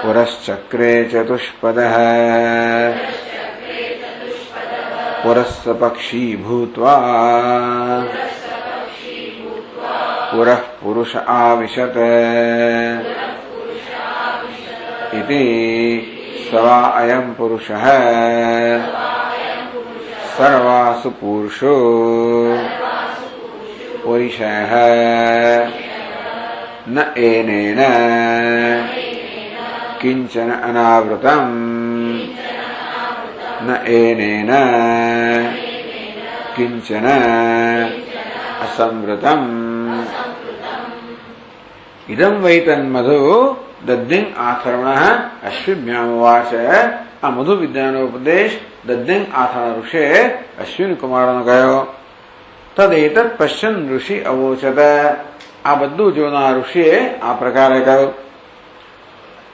पुरश्चक्रे चतुष्पदः पुरस्सपक्षी भूत्वा पुरः पुरुष आविशत् इति स वा अयं पुरुषः सर्वासु पुरुषो पुरुषः न एनेन किंचन अनावृतम् न एनेन किंचन असंवृतम् इदं वै तन्मधु दद्दिं आथर्वणः अश्विभ्यामुवाच आ मधु विज्ञानोपदेश दद्दिं आथर्वण ऋषे अश्विन कुमारને કહ્યો તદેતત પશ્યન ઋષિ અવોચત આ બધું જોનાર ઋષિએ આ પ્રકારે કહ્યું.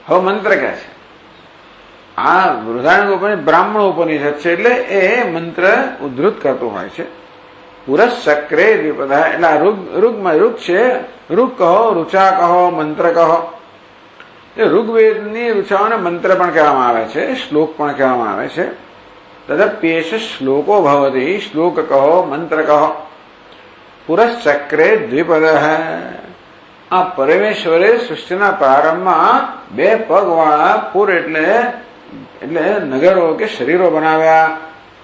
હવે મંત્ર કે છે આ બૃહદારણ્યક ઉપનિષદ બ્રાહ્મણ ઉપનિષદ છે એટલે એ મંત્ર ઉદ્ધૃત કરતું હોય છે. પુરશ્ચક્રે દ્વિપદ એટલે આ ઋગમાં ઋગ છે. ઋગ કહો, ઋચા કહો, મંત્ર કહો. એ ઋગ્વેદની ઋચાઓને મંત્ર પણ કહેવામાં આવે છે, શ્લોક પણ કહેવામાં આવે છે. તદપ્યેષ શ્લોકો ભવતી શ્લોક કહો, મંત્ર કહો. પુરશ્ચક્રે દ્વિપદ આ પરમેશ્વરે સૃષ્ટિના પ્રારંભમાં બે પગવાળા પુર એટલે નગરો કે શરીરો બનાવ્યા.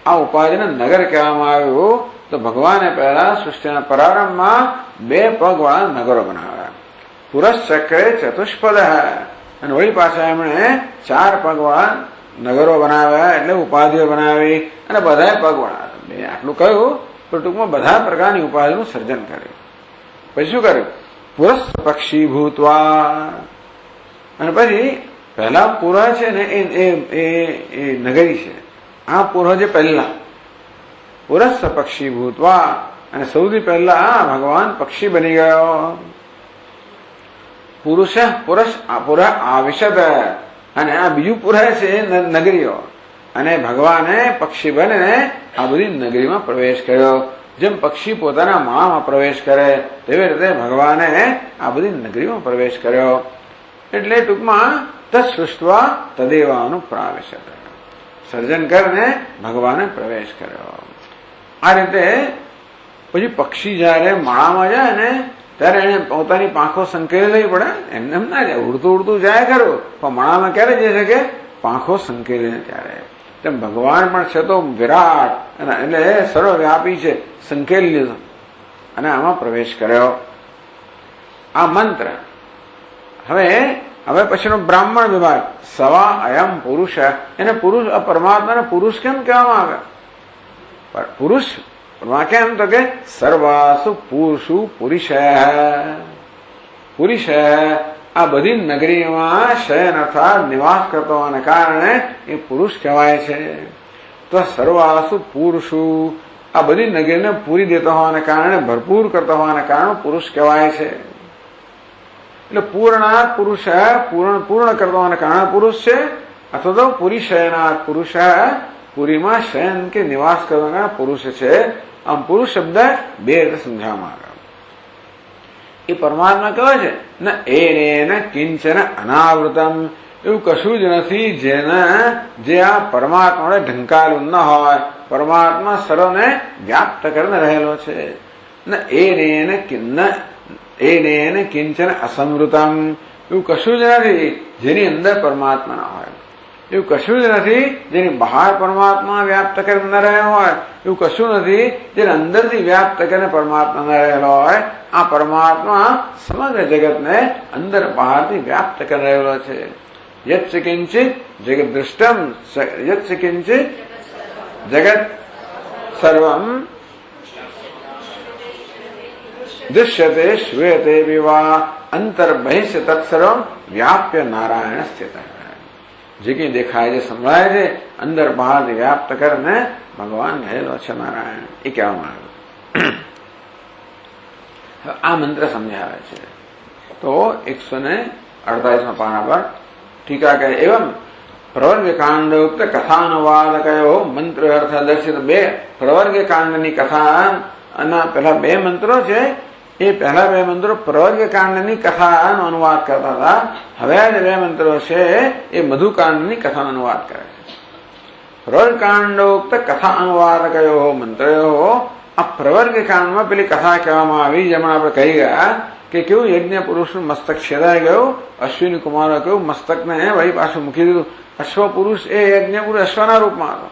આ ઉપાધિને નગર કહેવામાં આવ્યું. તો ભગવાને પહેલા સૃષ્ટિના પ્રારંભમાં બે પગવાળા નગરો બનાવ્યા. પુરશ્ચક્રે ચતુષ્પદ અને વળી પાછા એમણે ચાર પગવાળા નગરો બનાવ્યા એટલે ઉપાધિઓ બનાવી અને બધા પગવાળા. આટલું કહ્યું તો ટૂંકમાં બધા પ્રકારની ઉપાધિનું સર્જન કર્યું. પછી શું કર્યું? પુરસ્ પક્ષી ભૂતવા અને પછી પહેલા પુર છે ને એ નગરી છે. આ પુર જે પહેલા પુરસ્ પક્ષી ભૂતવા અને સૌથી પહેલા ભગવાન પક્ષી બની ગયો. પુરુષ પુર આવિશદ અને આ બીજું પુર છે નગરીઓ અને ભગવાને પક્ષી બને આ બધી નગરીમાં પ્રવેશ કર્યો. જેમ પક્ષી પોતાના માળામાં પ્રવેશ કરે તેવી રીતે ભગવાને આ બધી નગરીમાં પ્રવેશ કર્યો. એટલે ટૂંકમાં તત્સૃષ્ટવા તદેવાનું પ્રવેશ સર્જન કરીને ભગવાને પ્રવેશ કર્યો. આ રીતે પછી પક્ષી જયારે માળામાં જાય ને ત્યારે એને પોતાની પાંખો સંકેલી લેવી પડે. એમને એમ ના જાય, ઉડતું ઉડતું જાય ખરું પણ માળામાં ક્યારે જઈ શકે? પાંખો સંકેલીને ત્યારે. તેમ ભગવાન પણ છે તો વિરાટ એટલે સર્વવ્યાપી છે, સંકેલી લીધો અને આમાં પ્રવેશ કર્યો. આ મંત્ર. હવે પછીનો બ્રાહ્મણ વિભાગ. સવા અયમ પુરુષ એને પુરુષ પરમાત્માને પુરુષ કેમ કહેવામાં આવે? પુરુષ કેમ તો કે સર્વાસુ પુરુષુ પુરુષ પુરુષ આ બધી નગરીમાં શયન અર્થાત નિવાસ કરતો હોવાને કારણે એ પુરુષ કહેવાય છે. તો સર્વાસુ પુરુષુ આ બધી નગરીને પૂરી દેતો હોવાને કારણે ભરપૂર કરતો હોવાને કારણે પુરુષ કહેવાય છે. એટલે પૂર્ણાત પુરુષ પૂર્ણ કરતો હોવાને કારણે પુરુષ છે. અથવા તો પુરી શયનાથ પુરુષ પુરીમાં શયન કે નિવાસ કરવાના પુરુષ છે. આમ પુરુષ શબ્દ બે રીતે સમજાવવામાં આવ્યો. એ પરમાત્મા કહેવાય છે ને એને કિંચન અનાવૃતમ એવું કશું જ નથી જે આ પરમાત્મા વડે ઢંકાયેલું ન હોય. પરમાત્મા સર્વને વ્યાપ્ત કરીને રહેલો છે. ને એને કિંચન અસમૃતમ એવું કશું જ નથી જેની અંદર પરમાત્મા ના હોય. એવું કશું જ નથી જેની બહાર પરમાત્મા વ્યાપ્ત કરીને ન રહ્યો હોય. એવું કશું નથી જેને અંદરથી વ્યાપ્ત કરીને પરમાત્મા ન રહેલો હોય. આ પરમાત્મા સમગ્ર જગતને અંદર બહારથી વ્યાપ્ત કરી રહેલો છે. યત્ કિંચિત જગત દૃષ્ટમ યત્ કિંચિત જગત સર્વમ દૃશ્યતે શ્રૂયતે વિવા અંતર્બહિષ્ય તત્સર્વમ વ્યાપ્ય નારાયણ સ્થિત. જે કઈ દેખાય છે, સંભળાય છે, અંદર બહાર વ્યાપ્ત કરીને ભગવાન રહેલો છે નારાયણ. એ કહેવામાં આવ્યું. આ મંત્ર સમજાવે છે. તો 148 પાના પર ટીકા કહે એવમ પ્રવર્ગકાંડોક્ત કથાનુવાદકયો મંત્ર અર્થ દર્શિત. બે પ્રવર્ગકાંડની કથાના પહેલા બે મંત્રો છે, એ પહેલા બે મંત્રો પ્રવર્ગકાંડની કથાનો અનુવાદ કરતા હતા. હવે જે બે મંત્રો છે એ મધુકાંડની કથાનો અનુવાદ કરે છે. પ્રવર્ગકાંડોક્ત કથા અનુવાદકયો મંત્રયો. આ પ્રવર્ગકાંડમાં પેલી કથા કહેવામાં આવી, જેમાં આપણે કહી ગયા કે કેવું યજ્ઞ પુરુષનું મસ્તક છેદાઈ ગયું, અશ્વિની કુમારો કેવું મસ્તકને વળી પાછું મૂકી દીધું. અશ્વ પુરુષ એ યજ્ઞ પુરુષ અશ્વના રૂપમાં હતો,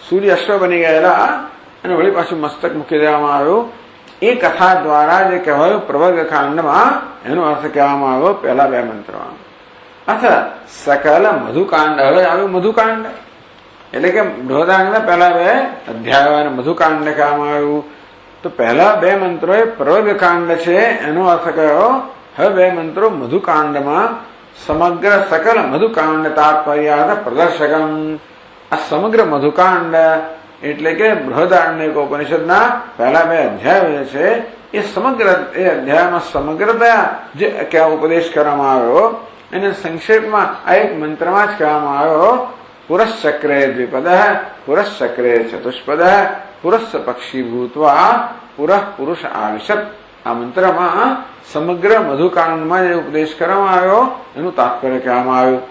સૂર્ય અશ્વ બની ગયેલા અને વળી પાછું મસ્તક મૂકી દેવામાં આવ્યું. એ કથા દ્વારા જે કહેવાયું પ્રવર્ગકાંડમાં, એનો અર્થ કહેવામાં આવ્યો પહેલા બે મંત્રોમાં. અથવા સકલ મધુકાંડ. હવે આવ્યું મધુકાંડ, એટલે કે બૃહદારણ્યકના પહેલા બે અધ્યાયો અને મધુકાંડ કહેવામાં આવ્યું. તો પહેલા બે મંત્રો એ પ્રવર્ગકાંડ છે, એનો અર્થ કયો. હવે બે મંત્રો મધુકાંડમાં સમગ્ર સકલ મધુકાંડ તાત્પર્યાર્થ પ્રદર્શકમ. આ સમગ્ર મધુકાંડ એટલે કે બૃહદારણ્યક ઉપનિષદના પહેલા બે અધ્યાયો છે, એ સમગ્ર એ અધ્યાયમાં સમગ્રતા જે ઉપદેશ કરવામાં આવ્યો એને સંક્ષેપમાં આ એક મંત્રમાં જ કહેવામાં આવ્યો. પુરશ્ચક્રે દ્વિપદ, પુરશ્ચક્રે ચતુષ્પદ, પુરસ્સ પક્ષી ભૂતવા પુરઃ પુરુષ આવિશત. આ મંત્રમાં સમગ્ર મધુકાંડમાં જે ઉપદેશ કરવામાં આવ્યો એનું તાત્પર્ય કહેવામાં આવ્યું.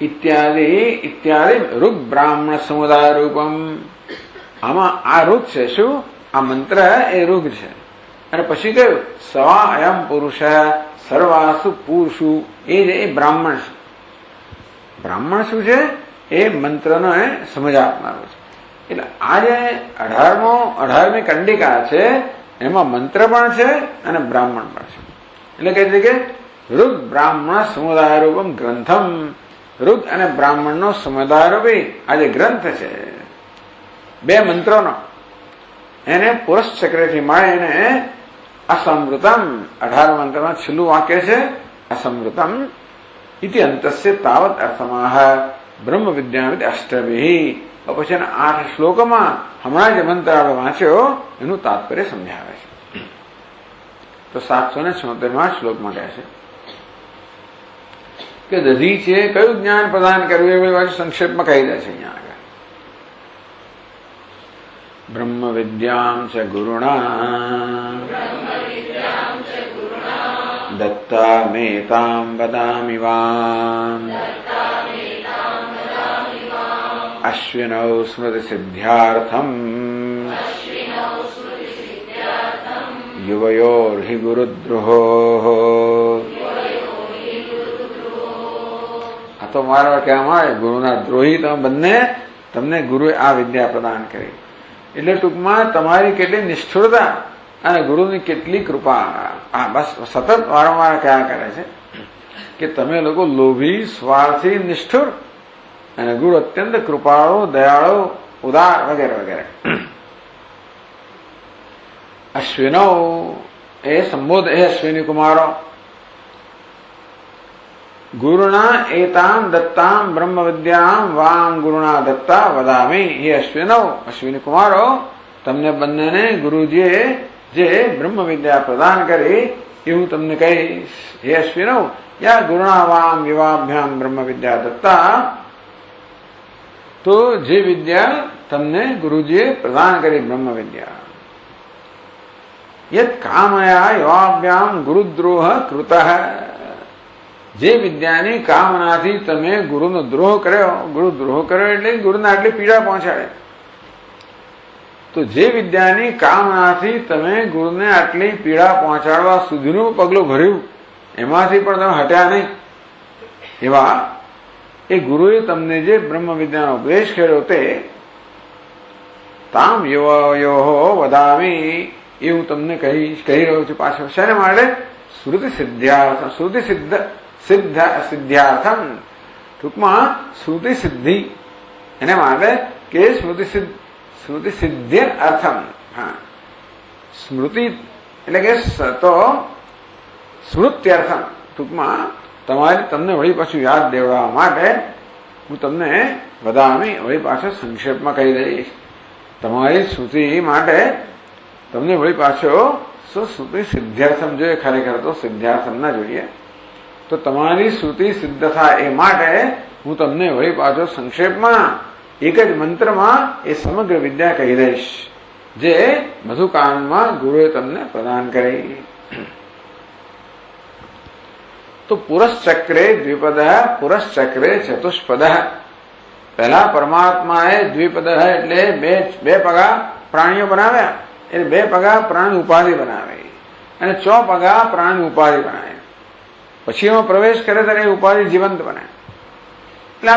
ઇત્યાદિ ઇત્યાદિ ઋગ બ્રાહ્મણ સમુદાય રૂપમ. આમાં આ ઋગ છે શું? આ મંત્ર એ ઋગ છે. અને પછી કહ્યું સવા અયમ પુરુષ સર્વાસુ પુરુષુ. એ બ્રાહ્મણ છે. બ્રાહ્મણ શું છે? એ મંત્રનો સમજ આપનારો છે. એટલે આ જે 18મી કંડિકા છે એમાં મંત્ર પણ છે અને બ્રાહ્મણ પણ છે. એટલે કહે છે કે ઋગ બ્રાહ્મણ સમુદાય રૂપમ ગ્રંથમ. ઋગ અને બ્રાહ્મણનો સમુદાય રૂપી આ જે ગ્રંથ છે બે મંત્રોનો, એને પુરશ્ચક્રથી મળીને અસમૃતમ. 18 મંત્રમાં છેલ્લું વાક્ય છે અસમૃતમ ઇતિ અંતસ્ય તાવત અર્થમાહ બ્રહ્મ વિદ્યામિત અષ્ટભિઃ. પછી 8 શ્લોકમાં હમણાં જે મંત્ર આપણે વાંચ્યો એનું તાત્પર્ય સમજાવે છે. તો 776માં શ્લોકમાં કહે છે કે દધી છે કયું જ્ઞાન પ્રદાન કરવું એ વાત સંક્ષેપમાં કહી દે છે અહીંયા આગળ. બ્રહ્મ વિદ્યામ ચ ગુરુણા દત્તા મેતામ વદામિ વામ અશ્વિનૌ સ્મૃતિ સિદ્ધ્યાર્થમ યુવયોર્હિ ગુરુદ્રોહો. આ તો મારા કહેવામાં આવે ગુરુના દ્રોહી તમે બંને, તમને ગુરુએ આ વિદ્યા પ્રદાન કરી. એટલે ટૂંકમાં તમારી કેટલી નિષ્ઠુરતા અને ગુરુની કેટલી કૃપા. આ બસ સતત વારંવાર કયા કરે છે કે તમે લોકો લોભી, સ્વાર્થી, નિષ્ઠુર, અને ગુરુ અત્યંત કૃપાળુ, દયાળુ, ઉદાર વગેરે વગેરે. અશ્વિનો એ સંબોધ એ અશ્વિની કુમારો. ગુરુના એતામ દત્તામ બ્રહ્મ વિદ્યામ વામ ગુરુના દત્તા વદામી. હે અશ્વિનો, અશ્વિની કુમારો, તમને બંનેને ગુરુજીએ જે બ્રહ્મ વિદ્યા પ્રદાન કરી એ હું તમને કહીશ. હે અશ્વિનો, યા ગુરુના વામ યુવાભ્યામ બ્રહ્મ વિદ્યા દત્તા. તો જે વિદ્યા તમને ગુરુજીએ પ્રદાન કરી બ્રહ્મ વિદ્યા, યત કામયા યુવાભ્યામ ગુરુદ્રોહ કૃત. જે વિદ્યાની કામનાથી તમે ગુરુનો દ્રોહ કર્યો, ગુરુ દ્રોહ કર્યો એટલે ગુરુને આટલી પીડા પહોંચાડે. તો જે વિદ્યાની કામનાથી તમે ગુરુને આટલી પીડા પહોંચાડવા સુધીનું પગલું ભર્યું, એમાંથી પણ તમે હટ્યા નહીં, એવા એ ગુરુએ તમને જે બ્રહ્મ વિદ્યાનો ઉપદેશ કર્યો તે તામ યવયો વદામી. એ હું તમને કહી રહ્યો છું પાછળ. શેને માટે? શ્રુતિ સિદ્ધ્યાર્થમ. શ્રુતિ સિદ્ધ્યાર્થમ ટૂંકમાં શ્રુતિ સિદ્ધિ એને માટે કે સ્મૃતિ સિદ્ધિ અર્થમ. હા, સ્મૃતિ એટલે કે તો સ્મૃત્યર્થમ. ટૂંકમાં તમને વળી પાછું યાદ દેવડાવવા માટે હું તમને વદામી વળી પાછો સંક્ષેપમાં કહી દઈશ. તમારી સ્મૃતિ માટે તમને વળી પાછો સ્મૃતિ સિદ્ધ્યાર્થમ જોઈએ, ખરેખર તો સિદ્ધ્યાર્થમ ના જોઈએ. તો તમારી શ્રુતિ સિદ્ધ થાય એ માટે હું તમને વળી પાછો સંક્ષેપમાં એક જ મંત્રમાં એ સમગ્ર વિદ્યા કહી દઈશ, જે મધુકાંડમાં ગુરુએ તમને પ્રદાન કરી. તો પુરશ્ચક્રે દ્વિપદ, પુરશ્ચક્રે ચતુષ્પદ. પહેલા પરમાત્માએ દ્વિપદ એટલે બે પગા પ્રાણીઓ બનાવ્યા, એટલે બે પગા પ્રાણી ઉપાધિ બનાવી અને ચો પગા પ્રાણી ઉપાધિ બનાવી. પછી એમાં પ્રવેશ કરે ત્યારે એ ઉપાધિ જીવંત બને. એટલે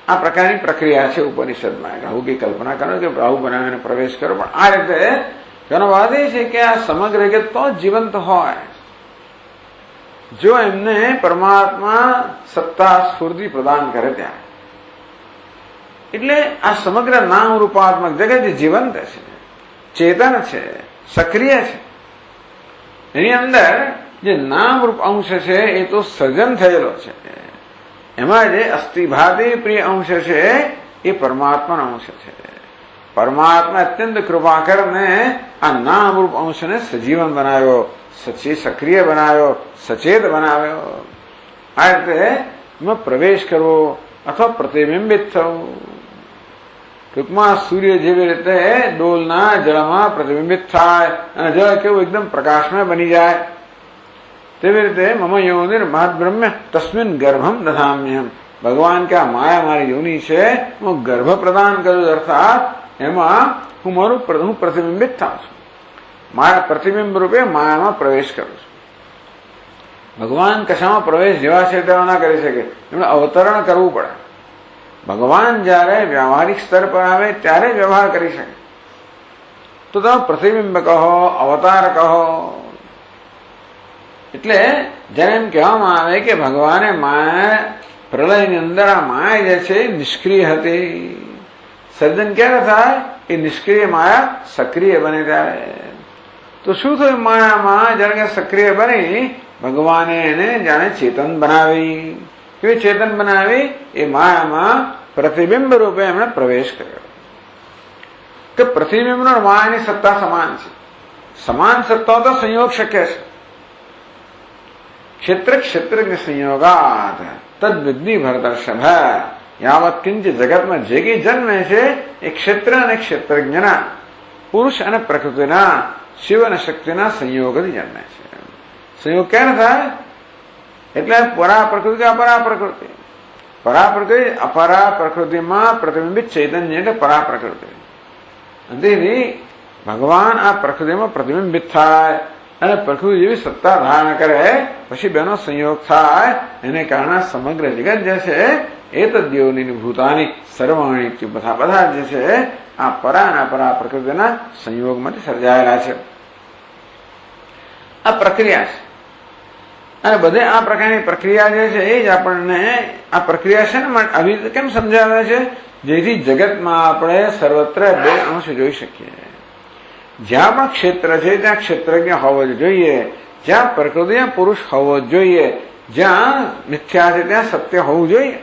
આ પ્રકારની પ્રક્રિયા છે ઉપનિષદમાં. રાહુની કલ્પના કરો કે રાહુ બનાવીને પ્રવેશ કરો, પણ આ રીતે તેનો વાત એ છે કે આ સમગ્ર જગત તો જીવંત હોય જો એમને પરમાત્મા સત્તા સ્ફૂર્તિ પ્રદાન કરે ત્યાં. એટલે આ સમગ્ર નામ રૂપાત્મક જગત જે જીવંત છે, ચેતન છે, સક્રિય છે, એની અંદર જે નામ રૂપ અંશ છે એ તો સર્જન થયેલો છે. એમાં જે અસ્થિભાતિ પ્રિય અંશ છે એ પરમાત્માનો અંશ છે. પરમાત્મા અત્યંત કૃપા કરીને આ નામ રૂપ અંશને સજીવન બનાવ્યો, સક્રિય બનાવ્યો, સચેત બનાવ્યો. આ રીતે એમાં પ્રવેશ કરવો અથવા પ્રતિબિંબિત થવું. ટૂંકમાં સૂર્ય જેવી રીતે ડોલના જળમાં પ્રતિબિંબિત થાય અને જળ કેવું એકદમ પ્રકાશમય બની જાય, તેવી રીતે મમ યોનિર મહાબ્રહ્મ્ય તસ્મિન ગર્ભમ દધામ્યહમ. ભગવાન કે આ માયા મારી યોની છે, હું ગર્ભ પ્રદાન કરું, અર્થાત એમાં હું પ્રતિબિંબિત થાઉં છું. મારા પ્રતિબિંબ રૂપે માયામાં પ્રવેશ કરું છું. ભગવાન કશામાં પ્રવેશ જેવા છે તેવા ના કરી શકે, એમણે અવતરણ કરવું પડે. ભગવાન જયારે વ્યવહારિક સ્તર પર આવે ત્યારે વ્યવહાર કરી શકે. તો તમે પ્રતિબિંબ કહો, અવતાર કહો. એટલે જયારે એમ કહેવામાં આવે કે ભગવાને માયા પ્રલયની અંદર આ માયા જે છે નિષ્ક્રિય હતી. સર્જન ક્યારે થાય? એ નિષ્ક્રિય માયા સક્રિય બને ત્યારે. તો શું થયું માયામાં? જાણે કે સક્રિય બની ભગવાને એને જાણે ચેતન બનાવી. કેવી ચેતન બનાવી? એ માયામાં પ્રતિબિંબ રૂપે એમણે પ્રવેશ કર્યો. કે પ્રતિબિંબ માયાની સત્તા સમાન છે. સમાન સત્તા તો સંયોગ શક્ય છે. ક્ષેત્ર ક્ષેત્રજ્ઞ સંયોગાત તદ્વિદ્ધિ ભરતર્ષભ. યાવત કિંચિત જગતમાં જે કઈ જન્મે છે એ ક્ષેત્ર અને ક્ષેત્રજ્ઞના, પુરુષ અને પ્રકૃતિના, શિવ અને શક્તિના સંયોગથી જન્મે છે. સંયોગ ક્યારે થાય? એટલે પરા પ્રકૃતિ અપરા પ્રકૃતિ. પરા પ્રકૃતિ અપરા પ્રકૃતિમાં પ્રતિબિંબિત ચૈતન્ય એટલે પરા પ્રકૃતિ. તેથી ભગવાન આ પ્રકૃતિમાં પ્રતિબિંબિત થાય અને પ્રકૃતિ જેવી સત્તા ધારણ કરે, પછી બેનો સંયોગ થાય. એને કારણે સમગ્ર જગત જે છે એ તદ્યોની ભૂતાની સર્વાણી બધા જે છે આ પરા અને અપરા પ્રકૃતિના સંયોગમાંથી સર્જાયેલા છે. આ પ્રક્રિયા છે. અને બધે આ પ્રકારની પ્રક્રિયા જે છે એ જ આપણને આ પ્રક્રિયા છે ને આવી રીતે કેમ સમજાવે છે? જેથી જગતમાં આપણે સર્વત્ર બે અંશ જોઈ શકીએ. જ્યાં પણ ક્ષેત્ર છે ત્યાં ક્ષેત્રજ્ઞ હોવો જ જોઈએ, જ્યાં પ્રકૃતિ ત્યાં પુરુષ હોવો જ જોઈએ, જ્યાં મિથ્યા છે ત્યાં સત્ય હોવું જોઈએ,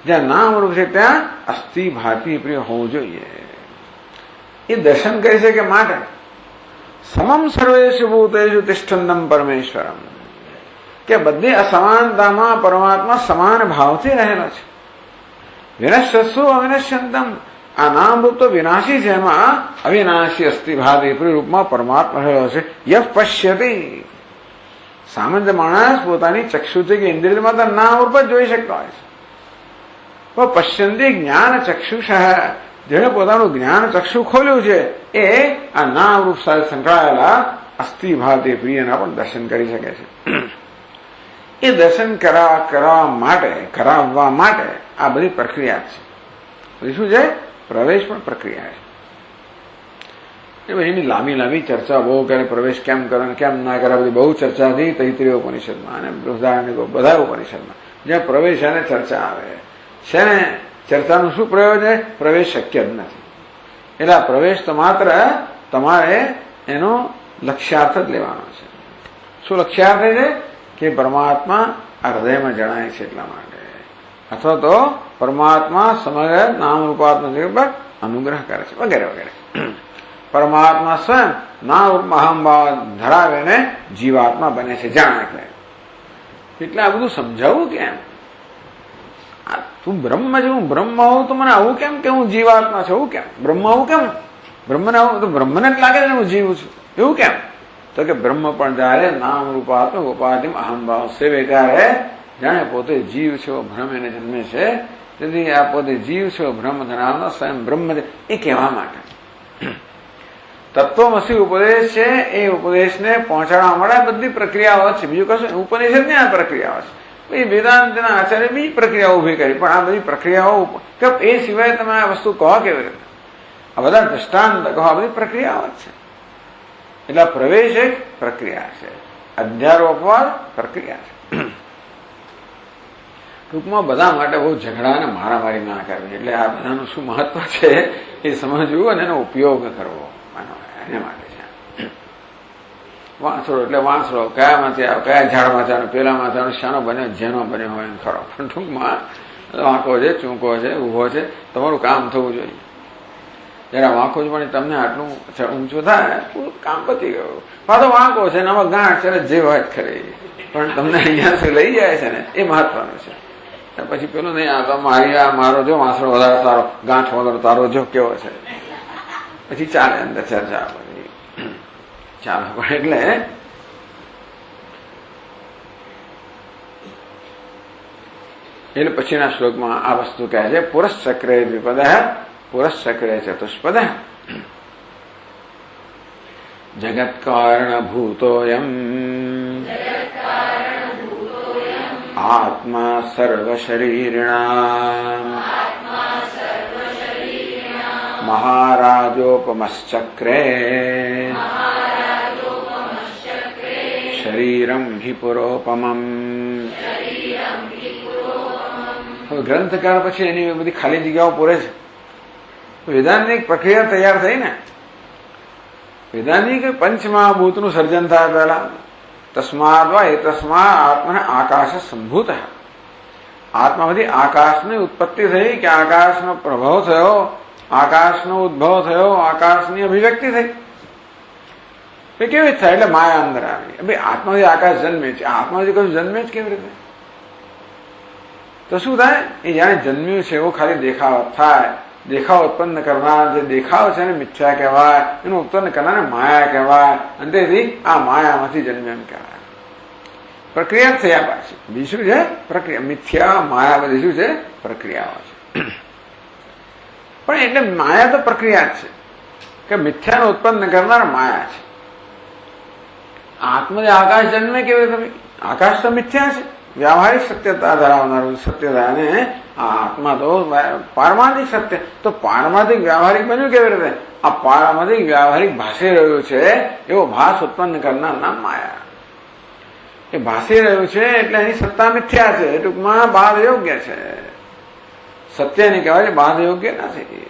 જ્યાં નામ રૂપ છે ત્યાં અસ્થિ ભાતિ પ્રિય હોવું જોઈએ. એ દર્શન કરી શકે માટે સમમ સર્વેષુ ભૂતેષુ તિષ્ઠન્તમ પરમેશ્વરમ. કે બધી અસમાનતામાં પરમાત્મા સમાન ભાવથી રહેલો છે. વિનશ્યસુ અવિનશ્યંતમ. આ નામ રૂપ તો વિનાશી છે, એમાં અવિનાશી અસ્થિ ભાતિ રૂપમાં પરમાત્મા રહેલો છે. યહ પશ્યતિ. સામાન્ય માણસ પોતાની ચક્ષુથી કે ઇન્દ્રિયમાં તો નામ રૂપ જ જોઈ શકતો હોય છે. પશ્યંતિ જ્ઞાન ચક્ષુષ. જેણે પોતાનું જ્ઞાન ચક્ષુ ખોલ્યું છે એ આ નામ રૂપ સાથે સંકળાયેલા અસ્થિ ભાતિ પ્રિયના પણ દર્શન કરી શકે છે. એ દર્શન કરાવવા માટે આ બધી પ્રક્રિયા છે. પછી શું છે? પ્રવેશ પણ પ્રક્રિયા છે. એની લાંબી ચર્ચા બહુ કરે, પ્રવેશ કેમ કરે કેમ ના કરે, બધી બહુ ચર્ચા થઈ તૈત્રીય ઉપનિષદમાં અને બૃહદારણ્યકો બધા ઉપનિષદમાં. જ્યાં પ્રવેશ અને ચર્ચા આવે છે ને, ચર્ચાનું શું પ્રયોજન? પ્રવેશ શક્ય જ નથી. એટલે આ પ્રવેશ તો માત્ર તમારે એનો લક્ષ્યાર્થ જ લેવાનો છે. શું લક્ષ્યાર્થ છે? કે પરમાત્મા આ હૃદયમાં જણાય છે એટલા માટે, અથવા તો પરમાત્મા સમગ્ર નામ રૂપાત્મક જગત પર અનુગ્રહ કરે છે વગેરે વગેરે. પરમાત્મા સ્વયં નામ રૂપ અહંભાવ ધરાવીને જીવાત્મા બને છે, જાણે. એટલે આ બધું સમજાવવું કેમ? તું બ્રહ્મ છે, હું બ્રહ્મ હોઉં તો મને આવું કેમ કે હું જીવાત્મા છું? એવું કેમ? બ્રહ્મ આવું કેમ? બ્રહ્મને આવું તો બ્રહ્મને જ લાગે છે હું જીવું છું, એવું કેમ? તો કે બ્રહ્મ પણ જાણે નામ રૂપાત્મક ઉપાધિ અહમભાવ સેવેકારે જાણે પોતે જીવ છો, ભ્રમ એને જન્મે છે. તેથી આ પોતે જીવ છો, ભ્રમ ધરાવનો સ્વયં બ્રહ્મ છે એ કહેવા માટે તત્વમસી ઉપદેશ છે. એ ઉપદેશને પહોંચાડવા માટે બધી પ્રક્રિયાઓ છે, બીજું કશું ઉપનિષદ ની આ પ્રક્રિયાઓ છે. પછી વેદાંતના આચાર્ય બીજી પ્રક્રિયા ઉભી કરી, પણ આ બધી પ્રક્રિયાઓ કે એ સિવાય તમે આ વસ્તુ કહો કેવી રીતે? આ બધા દ્રષ્ટાંત કહો, આ બધી પ્રક્રિયાઓ જ છે. એટલે પ્રવેશ એક પ્રક્રિયા છે, અધ્યારોપવાદ પ્રક્રિયા છે. ટૂંકમાં બધા માટે બહુ ઝઘડા અને મારામારી ના કરવી. એટલે આ બધાનું શું મહત્વ છે એ સમજવું અને એનો ઉપયોગ કરવો એને માટે છે. વાંસળો એટલે વાંસળો કયામાંથી આવે, કયા ઝાડમાંથી આવે, પેલામાંથી આવે, શાનો બન્યો, જેનો બન્યો હોય એમ ખરો. પણ ટૂંકમાં વાંકો છે, ચૂંકો છે, ઉભો છે, તમારું કામ થવું જોઈએ. જરા વાંકો જ પણ તમને આટલું ઊંચું થાય કામ પતી ગયું. પાછો વાંકો છે ને આમાં ગાંઠ છે જે વાત ખરી, પણ તમને અહીંયા સુધી લઈ જાય છે ને એ મહત્વનું છે. પછી પેલું નહીં, આ તો મારો જો વાંસળો વધારે સારો, ગાંઠ વગર તારો જો કેવો છે, પછી ચાલે અંદર ચર્ચા બધી ચાલે. પણ એટલે પછીના શ્લોકમાં આ વસ્તુ કહે છે, પુરશ્ચક્રે દ્વિપદ પુરશ્ચક્રે ચતુષ્પદ જગત કારણભૂતોયમ આત્મા સર્વશરીરિણામ મહારાજોપમશ્ચક્રે શરીરમ હિ પુરોપમમ. ગ્રંથકાર પછી એની બધી ખાલી જગ્યાઓ પૂરે છે. વેદાંતની પ્રક્રિયા તૈયાર થઈ ને. વેદાંતિક પંચમહાભૂતનું સર્જન થાય પહેલા. તસ્માદ વા એ તસ્મા આત્મને આકાશ સંભૂત. આત્મામાંથી આકાશની ઉત્પત્તિ થઈ કે આકાશનો પ્રભાવ થયો, આકાશનો ઉદ્ભવ થયો, આકાશની અભિવ્યક્તિ થઈ. એ કેવી થાય? એટલે માયા અંદર આવી. ભાઈ આત્માથી આકાશ જન્મે છે, આત્માથી કશું જન્મે જ કેવી રીતે? તો શું થાય? એ જાણે જન્મ્યું છે એવો ખાલી દેખાવ થાય. દેખાવ ઉત્પન્ન કરનાર જે દેખાવ છે ને મિથ્યા કહેવાય, એનું ઉત્પન્ન કરનાર માયા કહેવાય. અને તેથી આ માયામાંથી જન્મ એમ કહેવાય. પ્રક્રિયા થયા પાછી બીજું શું છે? પ્રક્રિયા. મિથ્યા માયા બધી શું છે? પ્રક્રિયાઓ છે. પણ એટલે માયા તો પ્રક્રિયા જ છે કે મિથ્યાનું ઉત્પન્ન કરનાર માયા છે. આત્માથી આકાશ જન્મે કેવી રીતે? આકાશ તો મિથ્યા છે, વ્યાવહારિક સત્યતા ધરાવનારું સત્યતા, અને આત્મા તો પારમાર્થિક સત્ય. તો પારમાર્થિક વ્યાવહારિક બન્યું કેવી રીતે? આ પારમાર્થિક વ્યાવહારિક ભાષી રહ્યું છે એવો ભાસ ઉત્પન્ન કરનાર નામ માયા. એ ભાષી રહ્યું છે એટલે એની સત્તા મિથ્યા છે. ટૂંકમાં બાદ યોગ્ય છે. સત્યને કહેવાય છે, બાદ યોગ્ય નથી.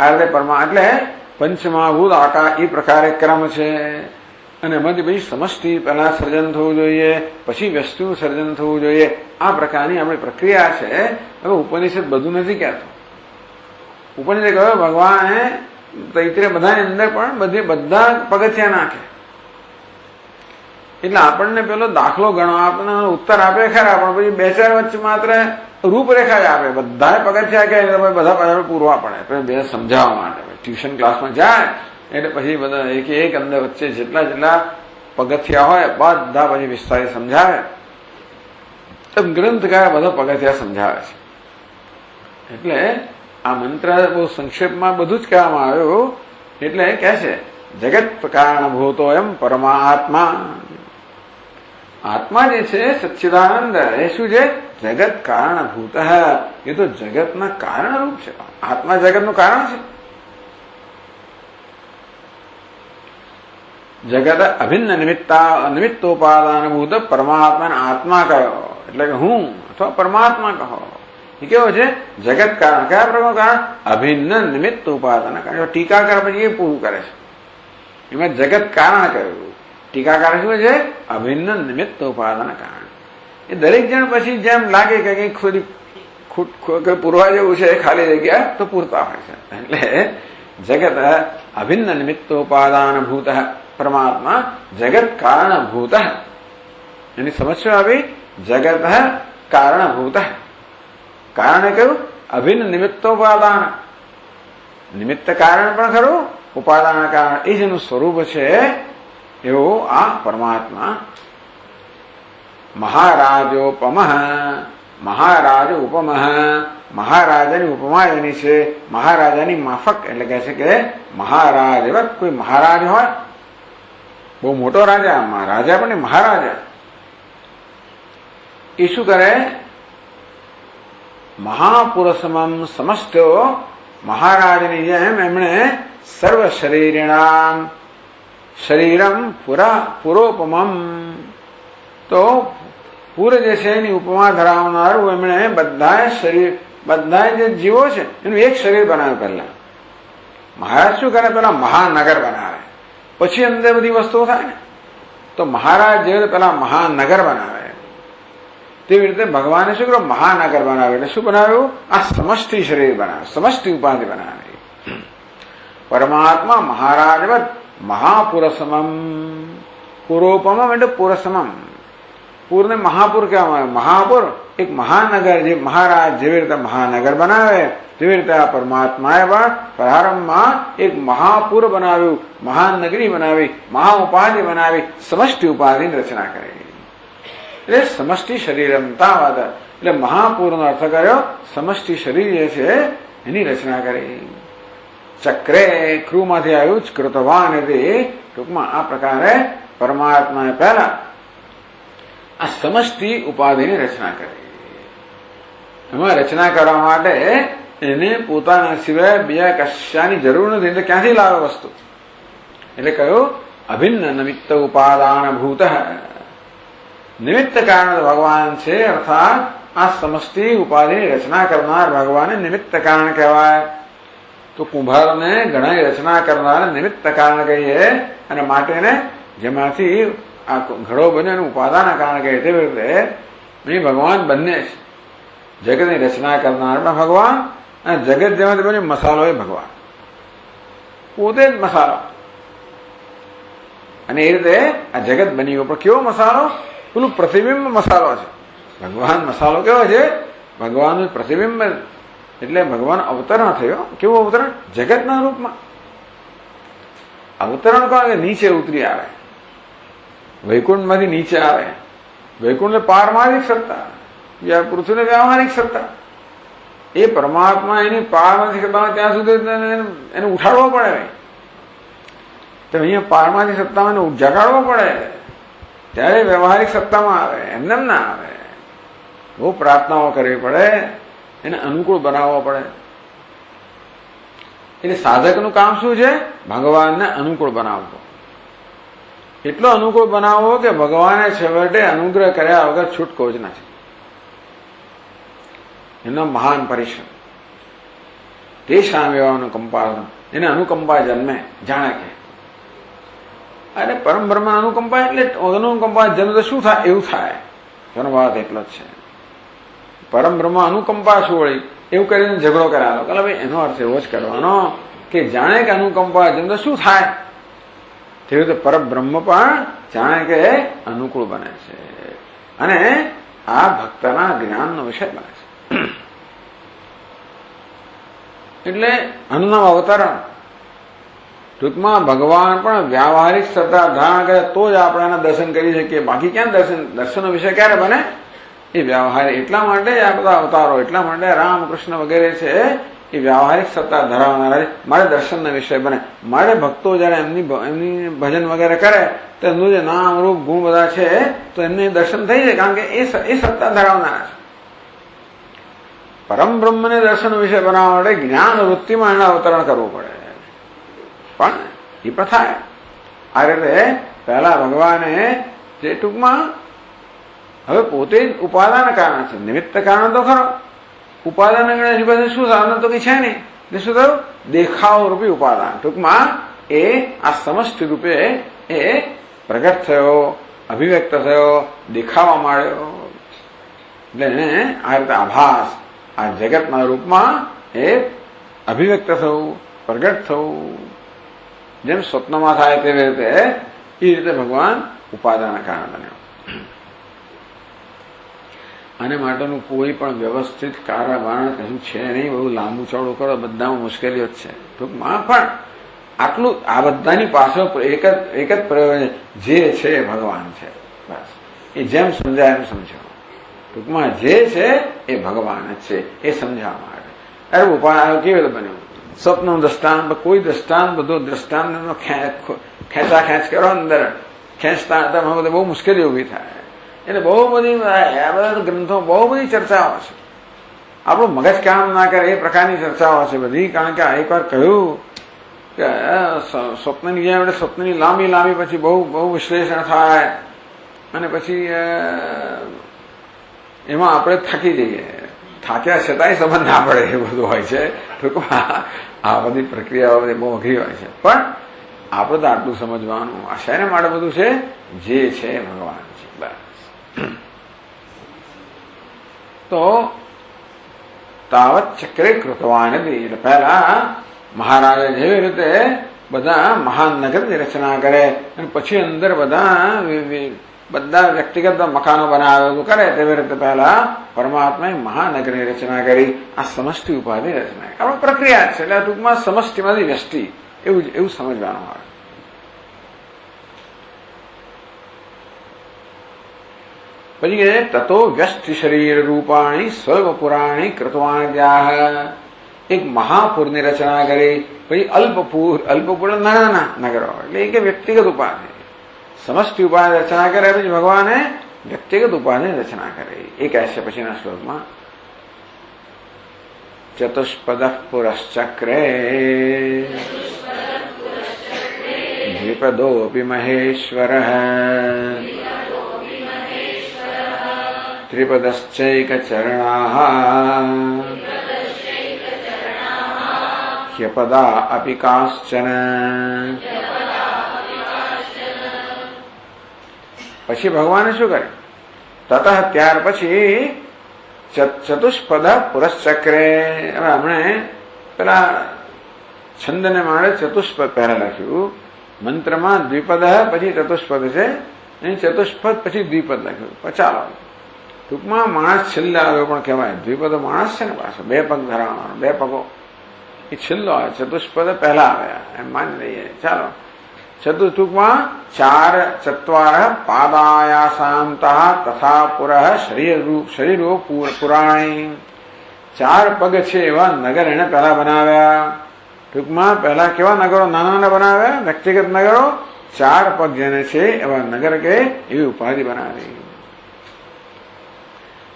આ રીતે પરમા એટલે પંચમહાભૂત આકાશ એ પ્રકારે ક્રમ છે. અને એમાંથી પછી સમષ્ટિ પહેલા સર્જન થવું જોઈએ, પછી વસ્તુ સર્જન થવું જોઈએ. આ પ્રકારની આપણી પ્રક્રિયા છે. હવે ઉપનિષદ બધું નથી કહેતો. ઉપનિષદ કહ્યું ભગવાને તૈત્રીય બધાની અંદર પણ બધા પગથિયા નાખે. એટલે આપણને પેલો દાખલો ગણો, આપણને ઉત્તર આપે ખરા, પણ પછી બે ચાર વચ્ચે માત્ર રૂપરેખા જ આપે. બધા પગથિયા કહે એટલે બધા પૂરવા પડે બે સમજાવવા માટે. ટ્યુશન ક્લાસમાં જાય એટલે પછી બધા એક અંદર વચ્ચે જેટલા પગથિયા હોય બધા પછી વિસ્તારી સમજાવે. ગ્રંથકાર બધા પગથિયા સમજાવે છે. એટલે આ મંત્ર બહુ સંક્ષેપમાં બધું જ કહેવામાં આવ્યું. એટલે કહે છે જગત કારણભૂતો એમ પરમાત્મા. આત્મા જે છે સચ્ચિદાનંદ એ શું છે? જગત કારણભૂત. એ તો જગતના કારણરૂપ છે. આત્મા જગતનું કારણ છે. જગત અભિન્ન નિમિત્તોપાદાનભૂત પરમાત્માને આત્મા કહ્યો. એટલે કે હું અથવા પરમાત્મા કહો. એ કેવો છે? જગત કારણ. કયા પ્રકારનું કારણ? અભિન્ન નિમિત્ત ઉપાદાન કારણ. ટીકાકાર પછી એ પૂરું કરે છે. એમાં જગત કારણ કહ્યું. ટીકાકાર શું છે? અભિન્ન નિમિત્ત ઉપાદાન કારણ. એ દરેક જણ પછી જેમ લાગે કે કંઈક થોડી ખૂટ પૂરવા જેવું છે ખાલી જગ્યા તો પૂરતા હોય છે. એટલે જગત અભિન્ન નિમિત્તોપાદાન ભૂત પરમાત્મા જગત કારણભૂત. એની સમસ્યા આવી જગત કારણભૂત, કારણ કયું? અભિન્ન નિમિત્તોપાદાન, નિમિત્ત કારણ પણ ખરું, ઉપાદાન કારણ, એ જેનું સ્વરૂપ છે એવું આ પરમાત્મા. મહારાજોપમ, મહારાજ ઉપમ, મહારાજાની ઉપમા એની છે, મહારાજાની માફક. એટલે કહે છે કે મહારાજ એવા કોઈ મહારાજ હોય, બહુ મોટો રાજા, રાજા પણ મહારાજા, એ શું કરે? મહાપુરુષમમ સમસ્તો, મહારાજની જેમ એમણે સર્વ શરીરિણામ શરીરમ પુરોપમમ, તો પૂર જે છે એની ઉપમા ધરાવનારું એમણે બધા શરીર, બધા જે જીવો છે એનું એક શરીર બનાવ્યું. પહેલા મહારાજ શું કરે? પેલા મહાનગર બનાવે, પછી અંદર બધી વસ્તુઓ થાય ને. તો મહારાજ જે પેલા મહાનગર બનાવે, તેવી રીતે ભગવાને શું કર્યું? મહાનગર બનાવે. એટલે શું બનાવ્યું? આ સમષ્ટિ શરીર બનાવે, સમષ્ટિ ઉપાધિ બનાવે. પરમાત્મા મહારાજવત મહાપુરસમમ, પુરોપમમ એટલે પુરસમમ. પૂરને મહાપુર કહેવામાં આવે. મહાપુર એક મહાનગર, જે મહારાજ જેવી રીતે મહાનગર બનાવે તેવી રીતે આ પરમાત્માએ પણ પ્રારંભમાં એક મહાપુર બનાવ્યું, મહાનગરી બનાવી, મહા ઉપાધિ બનાવી, સમષ્ટિ ઉપાધિની રચના કરી. એટલે સમષ્ટિ શરીરમતાવાદ, એટલે મહાપુરનો અર્થ કર્યો સમષ્ટિ શરીર જે છે એની રચના કરી. ચક્રે ક્રૂમાંથી આવ્યું જ કૃતવાન, એટલે ટૂંકમાં આ પ્રકારે પરમાત્માએ પહેલા આ સમષ્ટિ ઉપાધિની રચના કરી. એમાં રચના કરવા માટે એને પોતાના સિવાય બીજા કશાની જરૂર નથી. એટલે ક્યાંથી લાવે વસ્તુ? એટલે કહ્યું અભિન્ન નિમિત્ત ઉપાદાન ભૂત, નિમિત્ત કારણ ભગવાન છે. અર્થાત આ સમષ્ટિ ઉપાધિની રચના કરનાર ભગવાને નિમિત્ત કારણ કહેવાય. તો કુંભારને ઘણા રચના કરનાર નિમિત્ત કારણ કહીએ, અને માટેને જેમાંથી આ ઘડો બને એનું ઉપાદાન કારણ કહે. તેવી રીતે અહીં ભગવાન બંને છે, જગતની રચના કરનાર પણ ભગવાન, અને જગત જેમાંથી બને મસાલો એ ભગવાન, પોતે જ મસાલો. અને એ રીતે આ જગત બની ગયો. પણ કેવો મસાલો? પેલું પ્રતિબિંબ મસાલો છે. ભગવાન મસાલો કેવો છે? ભગવાનનું પ્રતિબિંબ. એટલે ભગવાન અવતરણ થયો. કેવું અવતરણ? જગતના રૂપમાં અવતરણ. કોણ? નીચે ઉતરી આવે, વૈકુંઠમાંથી નીચે આવે. વૈકુંઠ પારમાર્થિક સત્તા, પૃથ્વીને વ્યાવહારિક સત્તા. એ પરમાત્મા એની પારમાર્થિક સત્તામાં ત્યાં સુધી એને ઉઠાડવો પડે. તો અહીંયા પારમાર્થિક સત્તામાં એને જગાડવો પડે, ત્યારે વ્યવહારિક સત્તામાં આવે. એમને ના આવે. બહુ પ્રાર્થનાઓ કરવી પડે, એને અનુકૂળ બનાવવો પડે. એટલે સાધકનું કામ શું છે? ભગવાનને અનુકૂળ બનાવવો. એટલો અનુકૂળ બનાવવો કે ભગવાને છેવટે અનુગ્રહ કર્યા વગર છૂટકો જ નથી. એનો મહાન પરિશ્રમ. તે સામે અનુકંપા, એને અનુકંપા જન્મે. જાણે કે અરે પરમ બ્રહ્મ અનુકંપા, એટલે અનુકંપા જન્મ તો શું થાય? એવું થાય. એનો વાત એટલો જ છે. પરમ બ્રહ્મ અનુકંપા શું વળી? એવું કરીને ઝઘડો કરાવો. કે ભાઈ એનો અર્થ એવો જ કરવાનો કે જાણે કે અનુકંપા જન્મ તો શું થાય, તેવી રીતે પરબ્રહ્મ પણ જાણે કે અનુકૂળ બને છે, અને આ ભક્તના જ્ઞાનનો વિષય બને છે. એટલે આનું નામ અવતરણ. ટૂંકમાં ભગવાન પણ વ્યાવહારિક સત્તા ધારણ કરે તો જ આપણે એના દર્શન કરી શકીએ. બાકી ક્યાં દર્શનનો વિષય ક્યારે બને? એ વ્યવહારિક. એટલા માટે આ બધા અવતારો, એટલા માટે રામકૃષ્ણ વગેરે છે, એ વ્યવહારિક સત્તા ધરાવનારા મારે દર્શનના વિષય બને. મારે ભક્તો જયારે એમની ભજન વગેરે કરે તો એમનું જે નામ રૂપ ગુણ બધા છે તો એમને દર્શન થઈ જાય, કારણ કે એ સત્તા ધરાવનારા છે. પરમ બ્રહ્મને દર્શન વિષય બનાવવા માટે જ્ઞાન વૃત્તિમાં એને અવતરણ કરવું પડે. પણ એ પ્રથા આ રીતે પહેલા ભગવાને જે ટૂંકમાં હવે પોતે જ ઉપાદાન કારણ છે. નિમિત્ત કારણ તો ખરો, ઉપાદાન એની પાસે શું સાધન તો કઈ છે નહીં. એટલે શું થયું? દેખાવ રૂપી ઉપાદાન. ટૂંકમાં એ આ સમષ્ટિ રૂપે એ પ્રગટ થયો, અભિવ્યક્ત થયો, દેખાવા માંડ્યો. એટલે એને આ રીતે આભાસ, આ જગતના રૂપમાં એ અભિવ્યક્ત થવું, પ્રગટ થવું. જેમ સ્વપ્નમાં થાય તેવી રીતે એ રીતે ભગવાન ઉપાદાન કારણ બન્યો. આને માટેનું કોઈ પણ વ્યવસ્થિત કારણ કશું છે નહીં. બહુ લાંબુ ચોડું કરો, બધામાં મુશ્કેલીઓ જ છે. ટૂંકમાં પણ આટલું આ બધાની પાછળ એક જ પ્રયોજન જે છે એ ભગવાન છે. બસ એ જેમ સમજાય એમ સમજો. ટૂંકમાં જે છે એ ભગવાન જ છે એ સમજાવવા માટે. અરે ઉપાય કેવી રીતે બન્યું? સ્વપ્નનું દ્રષ્ટાંત, કોઈ દ્રષ્ટાંત બધું દ્રષ્ટાંત ખેંચા ખેંચ કરો, અંદર ખેંચતા બધે બહુ મુશ્કેલી ઉભી થાય. એટલે બહુ બધી આ બધા ગ્રંથો બહુ બધી ચર્ચાઓ છે. આપણું મગજ કામ ના કરે એ પ્રકારની ચર્ચાઓ છે બધી. કારણ કે એકવાર કહ્યું કે સ્વપ્નની જેમ એટલે સ્વપ્નની લાંબી લાંબી પછી બહુ વિશ્લેષણ થાય અને પછી એમાં આપણે થાકી જઈએ. થાક્યા છતાંય સમજ ના પડે એ બધું હોય છે. ટૂંકમાં આ બધી પ્રક્રિયાઓ બધી બહુ અઘરી હોય છે. પણ આપણે તો આટલું સમજવાનું આ શેના માટે બધું છે? જે છે ભગવાન છે. બસ તો તાવત ચક્રે કૃતવાન હતી. એટલે પહેલા મહારાજે જેવી રીતે બધા મહાન નગરની રચના કરે અને પછી અંદર બધા વ્યક્તિગત મકાનો બનાવે કરે તેવી રીતે પહેલા પરમાત્માએ મહાનગરની રચના કરી. આ સમષ્ટિ ઉપાધિ રચના આપણે પ્રક્રિયા છે. એટલે ટૂંકમાં સમષ્ટિમાંથી વ્યષ્ટિ એવું સમજવાનું આવે. પછી કે તતો વ્યષ્ટિ શરીર રૂપાણી સ્વલ્પ પુરાણી કૃતવાન્યાહ. એક મહાપુરની રચના કરી. પછી અલ્પપુર નાના નગરો એટલે એક વ્યક્તિગત ઉપાધિ. સમષ્ટિ ઉપાધિ રચના કરે પછી ભગવાને વ્યક્તિગત ઉપાધિ રચના કરી. એ કહે છે પછીના શ્લોકમાં ચતુષ્પદ પુરશ્ચક્રે દ્વિપદોપી મહેશ્વર ત્રિપદશ્ચૈક ચરણાઃ હ્યપદા અપિ કાશ્ચન. પછી ભગવાને શું કરે? તતઃ ત્યાર પછી ચતુષ્પદ પુરશ્ચક્રે. હવે હમણે પેલા છંદને માળે ચતુષ્પદ પહેલા લખ્યું. મંત્રમાં દ્વિપદ પછી ચતુષ્પદ છે. અહીં ચતુષ્પદ પછી દ્વિપદ લખ્યું. ચાલો ટૂંકમાં માણસ છેલ્લે આવ્યો પણ કહેવાય. દ્વિપદ માણસ છે ને પાછો 2 પગ ધરાવવાનો, 2 પગો એ છેલ્લો આવે. ચતુષ્પદ પહેલા આવ્યા એમ માની લઈએ. ચાલો ટૂંકમાં 4 ચત્વાર પાદાયાસાંતઃ તથા પુરઃ શરીરો પુરાણી. 4 પગ છે એવા નગર એને પહેલા બનાવ્યા. ટૂંકમાં પહેલા કેવા નગરો નાના બનાવ્યા? વ્યક્તિગત નગરો. 4 પગ જેને છે એવા નગર કે એવી ઉપાધિ બનાવી.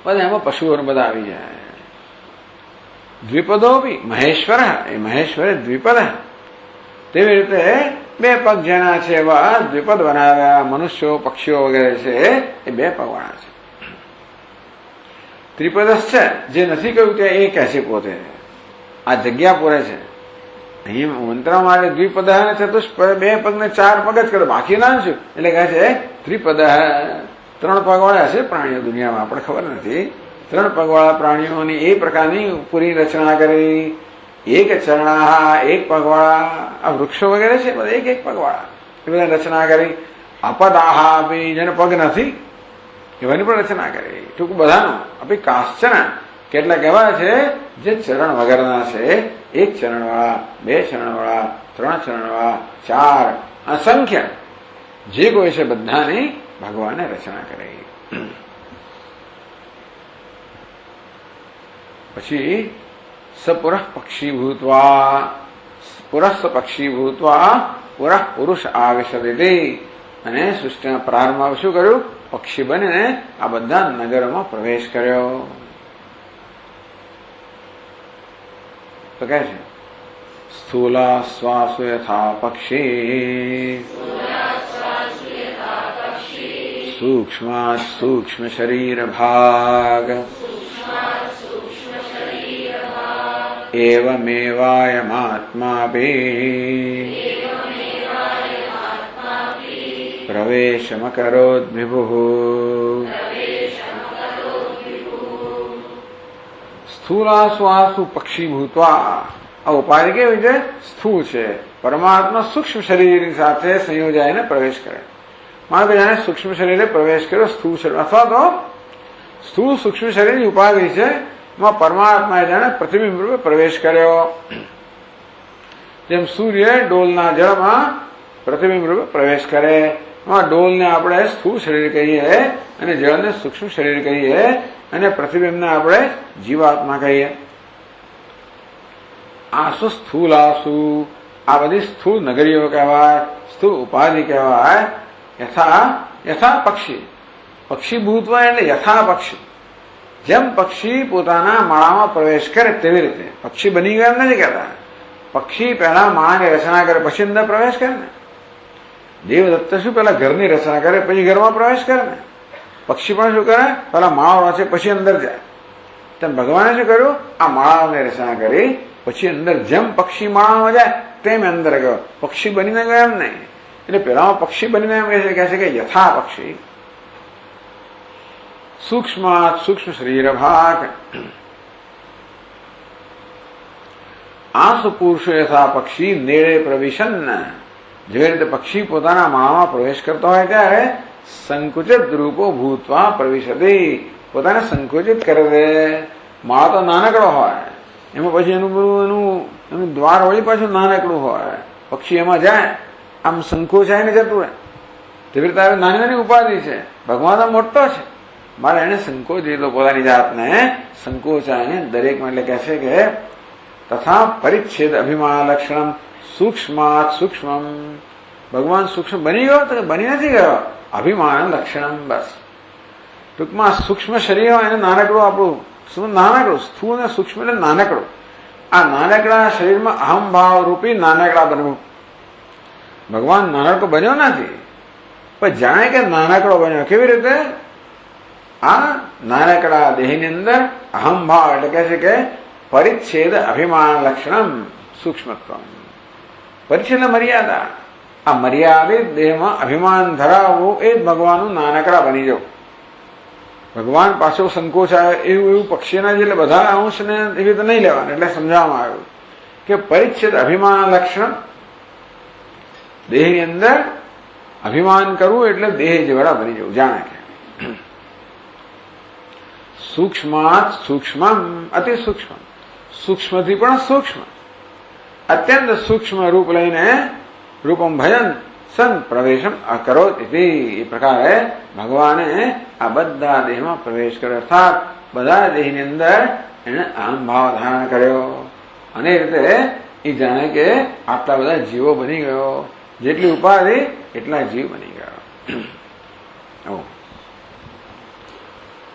બધા એમાં પશુઓ બધા આવી જાય. દ્વિપદો બી મહેશ્વર, એ મહેશ્વરે દ્વિપદ. તેવી રીતે 2 પગ જેના છે એવા દ્વિપદ બનાવ્યા. મનુષ્યો પક્ષીઓ વગેરે છે એ 2 પગવાળા છે. ત્રિપદસ છે જે નથી કહ્યું તે એ કહે છે પોતે. આ જગ્યા પૂરે છે. અહીં મંત્ર માટે દ્વિપદ અને ચતુષ્પદ 2 પગને 4 પગ જ કરે. બાકી ના શું એટલે કહે છે ત્રિપદ. 3 પગવાળા હશે પ્રાણીઓ દુનિયામાં, આપણે ખબર નથી. 3 પગવાળા પ્રાણીઓની એ પ્રકારની પૂરી રચના કરી. એક ચરણા, 1 પગવાળા. આ વૃક્ષો વગેરે છે બધા 1 પગવાળા એ બધા રચના કરી. અપદાહા બી જેને પગ નથી એવાની પણ રચના કરી. ટૂંક બધાનું આપી કાશ્ચન કેટલાક એવા છે જે ચરણ વગરના છે. 1 ચરણવાળા, 2 ચરણવાળા, 3 ચરણવાળા, 4 અસંખ્ય જે કોઈ છે બધાની ભગવાને રચના કરી. પછી સપુરઃ પક્ષી ભૂત્વા, પુરસ્થ પક્ષી ભૂત્વા પુરઃ પુરુષ આવિશદિતિ. અને સૃષ્ટિના પ્રારંભમાં શું કર્યું? પક્ષી બનીને આ બધા નગરોમાં પ્રવેશ કર્યો. તો કહે છે સ્થૂલા શ્વાસો યથા પક્ષી સૂક્ષ્માત સૂક્ષ્મ શરીર ભાગ એવમેવાયમાત્માભી પ્રવેશમકરોદ વિભુઃ. સ્થૂલાશ્વાસુ પક્ષી ભૂત્વા. આ ઉપાધિ કેવી છે? સ્થૂળ છે. પરમાત્મા સૂક્ષ્મ શરીરની સાથે સંયોજાઈને પ્રવેશ કરે. માનો કે જાણે સૂક્ષ્મ શરીરે પ્રવેશ કર્યો સ્થૂળ શરીર, અથવા તો સ્થૂળ સૂક્ષ્મ શરીરની ઉપાધિ છે, એમાં પરમાત્માએ જાણે પ્રતિબિંબ રૂપે પ્રવેશ કર્યો. જેમ સૂર્ય ડોલના જળમાં પ્રતિબિંબ રૂપે પ્રવેશ કરે, એમાં ડોલને આપણે સ્થૂળ શરીર કહીએ અને જળને સૂક્ષ્મ શરીર કહીએ અને પ્રતિબિંબને આપણે જીવાત્મા કહીએ. આસુ સ્થૂલ આસુ, આ બધી સ્થૂળ નગરીઓ કહેવાય, સ્થૂળ ઉપાધિ કહેવાય. યથા પક્ષી, પક્ષી ભૂતવા એટલે યથા પક્ષી, જેમ પક્ષી પોતાના માળામાં પ્રવેશ કરે તેવી રીતે પક્ષી બની ગયા એમ નથી કહેતા. પક્ષી પહેલા માળાની રચના કરે પછી અંદર પ્રવેશ કરે ને. દેવદત્ત શું પેલા ઘરની રચના કરે પછી ઘરમાં પ્રવેશ કરે ને. પક્ષી પણ શું કરે, પેલા માળો રચે પછી અંદર જાય. તેમ ભગવાને શું કર્યું, આ માળાઓની રચના કરી પછી અંદર જેમ પક્ષી માળામાં જાય તેમ અંદર ગયો. પક્ષી બનીને ગયો એમ નહીં. એટલે પેલામાં પક્ષી બનીને એમ કહે છે કે યથા પક્ષી. સૂક્ષ્મ સૂક્ષ્મ શરીર ભાગ, આસુ પુરુષો યથા પક્ષી નેળે પ્રવિશન, જેવી રીતે પક્ષી પોતાના માળામાં પ્રવેશ કરતો હોય ત્યારે સંકુચિત રૂપો ભૂતવા પ્રવિશતે, પોતાને સંકુચિત કરે છે. માળા તો નાનકડો હોય, એમાં પછી એનું દ્વાર વળી પાછું નાનકડું હોય. પક્ષી એમાં જાય આમ સંકોચાઈને જતું રહે. તેવી રીતે નાની નાની ઉપાધિ છે. ભગવાન તો મોટો છે, મારે એને સંકોચ એટલો પોતાની જાતને સંકોચાઈને દરેકમાં. એટલે કહે છે કે તથા પરિચ્છેદ અભિમાન લક્ષણમ સૂક્ષ્માત સૂક્ષ્મમ. ભગવાન સૂક્ષ્મ બની ગયો તો બની નથી ગયો, અભિમાન લક્ષણમ. બસ ટૂંકમાં સૂક્ષ્મ શરીર હોય એને નાનકડું આપણું નાનકડું, સ્થૂળ અને સૂક્ષ્મ એટલે નાનકડું. આ નાનકડા શરીરમાં અહમભાવ રૂપી નાનકડા બનવું. ભગવાન નાનકડો બન્યો નથી, પણ જાણે કે નાનકડો બન્યો. કેવી રીતે? આ નાનકડા દેહની અંદર અહમભાવ એટલે કહે છે કે પરિચ્છેદ અભિમાન લક્ષણમ સૂક્ષ્મત્વ. પરિચ્છેદ મર્યાદા, આ મર્યાદિત દેહમાં અભિમાન ધરાવવું એ જ ભગવાનનું નાનકડા બની જવું. ભગવાન પાછો સંકોચ આવે એવું પક્ષીના જે બધા અંશને એવી રીતે નહીં લેવાના. એટલે સમજાવવામાં આવ્યું કે પરિચ્છેદ અભિમાન લક્ષણ, દેહની અંદર અભિમાન કરવું એટલે દેહ જેવડા બની જવું. જાણે કે સૂક્ષ્માત સૂક્ષ્મમ અતિ સૂક્ષ્મ, સૂક્ષ્મથી પણ સૂક્ષ્મ, અત્યંત સૂક્ષ્મ રૂપ લઈને રૂપમ ભજન સન પ્રવેશમ અકરોત. એ પ્રકારે ભગવાને આ બધા દેહમાં પ્રવેશ કર્યો, અર્થાત બધા દેહની અંદર એને અહમભાવ ધારણ કર્યો. અને એ રીતે એ જાણે કે આટલા બધા જીવો બની ગયો. જેટલી ઉપાધિ એટલા જીવ બની ગયો.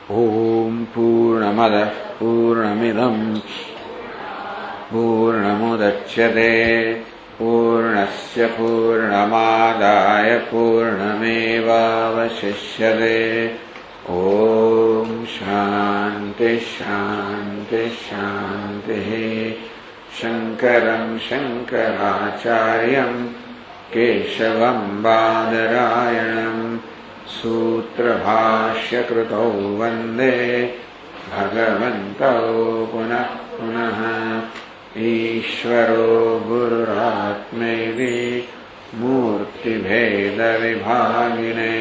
ઓમ પૂર્ણમદ પૂર્ણમિદમ પૂર્ણમુદચ્યતે પૂર્ણસ્ય પૂર્ણમાદાય પૂર્ણમેવાવશિષ્યતે. ઓમ શાંતિ શાંતિ શાંતિ. શંકરં શંકરાચાર્યં કેશવં બાદરાયણં સૂત્રભાષ્યકૃતૌ વંદે ભગવन्तौ પુનઃ પુનઃ. ઈશ્વરો ગુરુરાત્મૈતિ મૂર્તિભેદવિભાગિને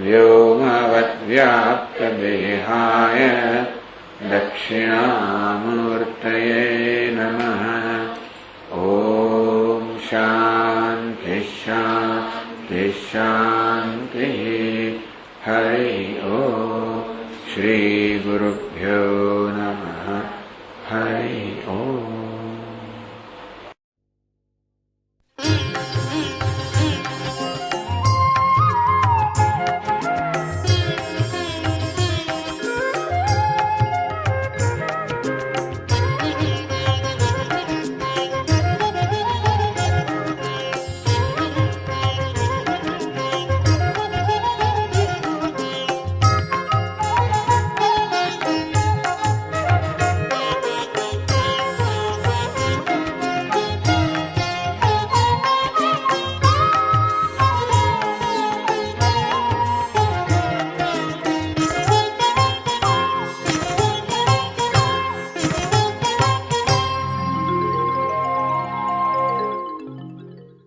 વ્યોમવદ્વ્યાપ્તદેહાય દક્ષિણામૂર્તયે નમઃ. ઓમ શાંતિ શાંતિ શાંતિ. હરિ ઓમ. શ્રી ગુરુ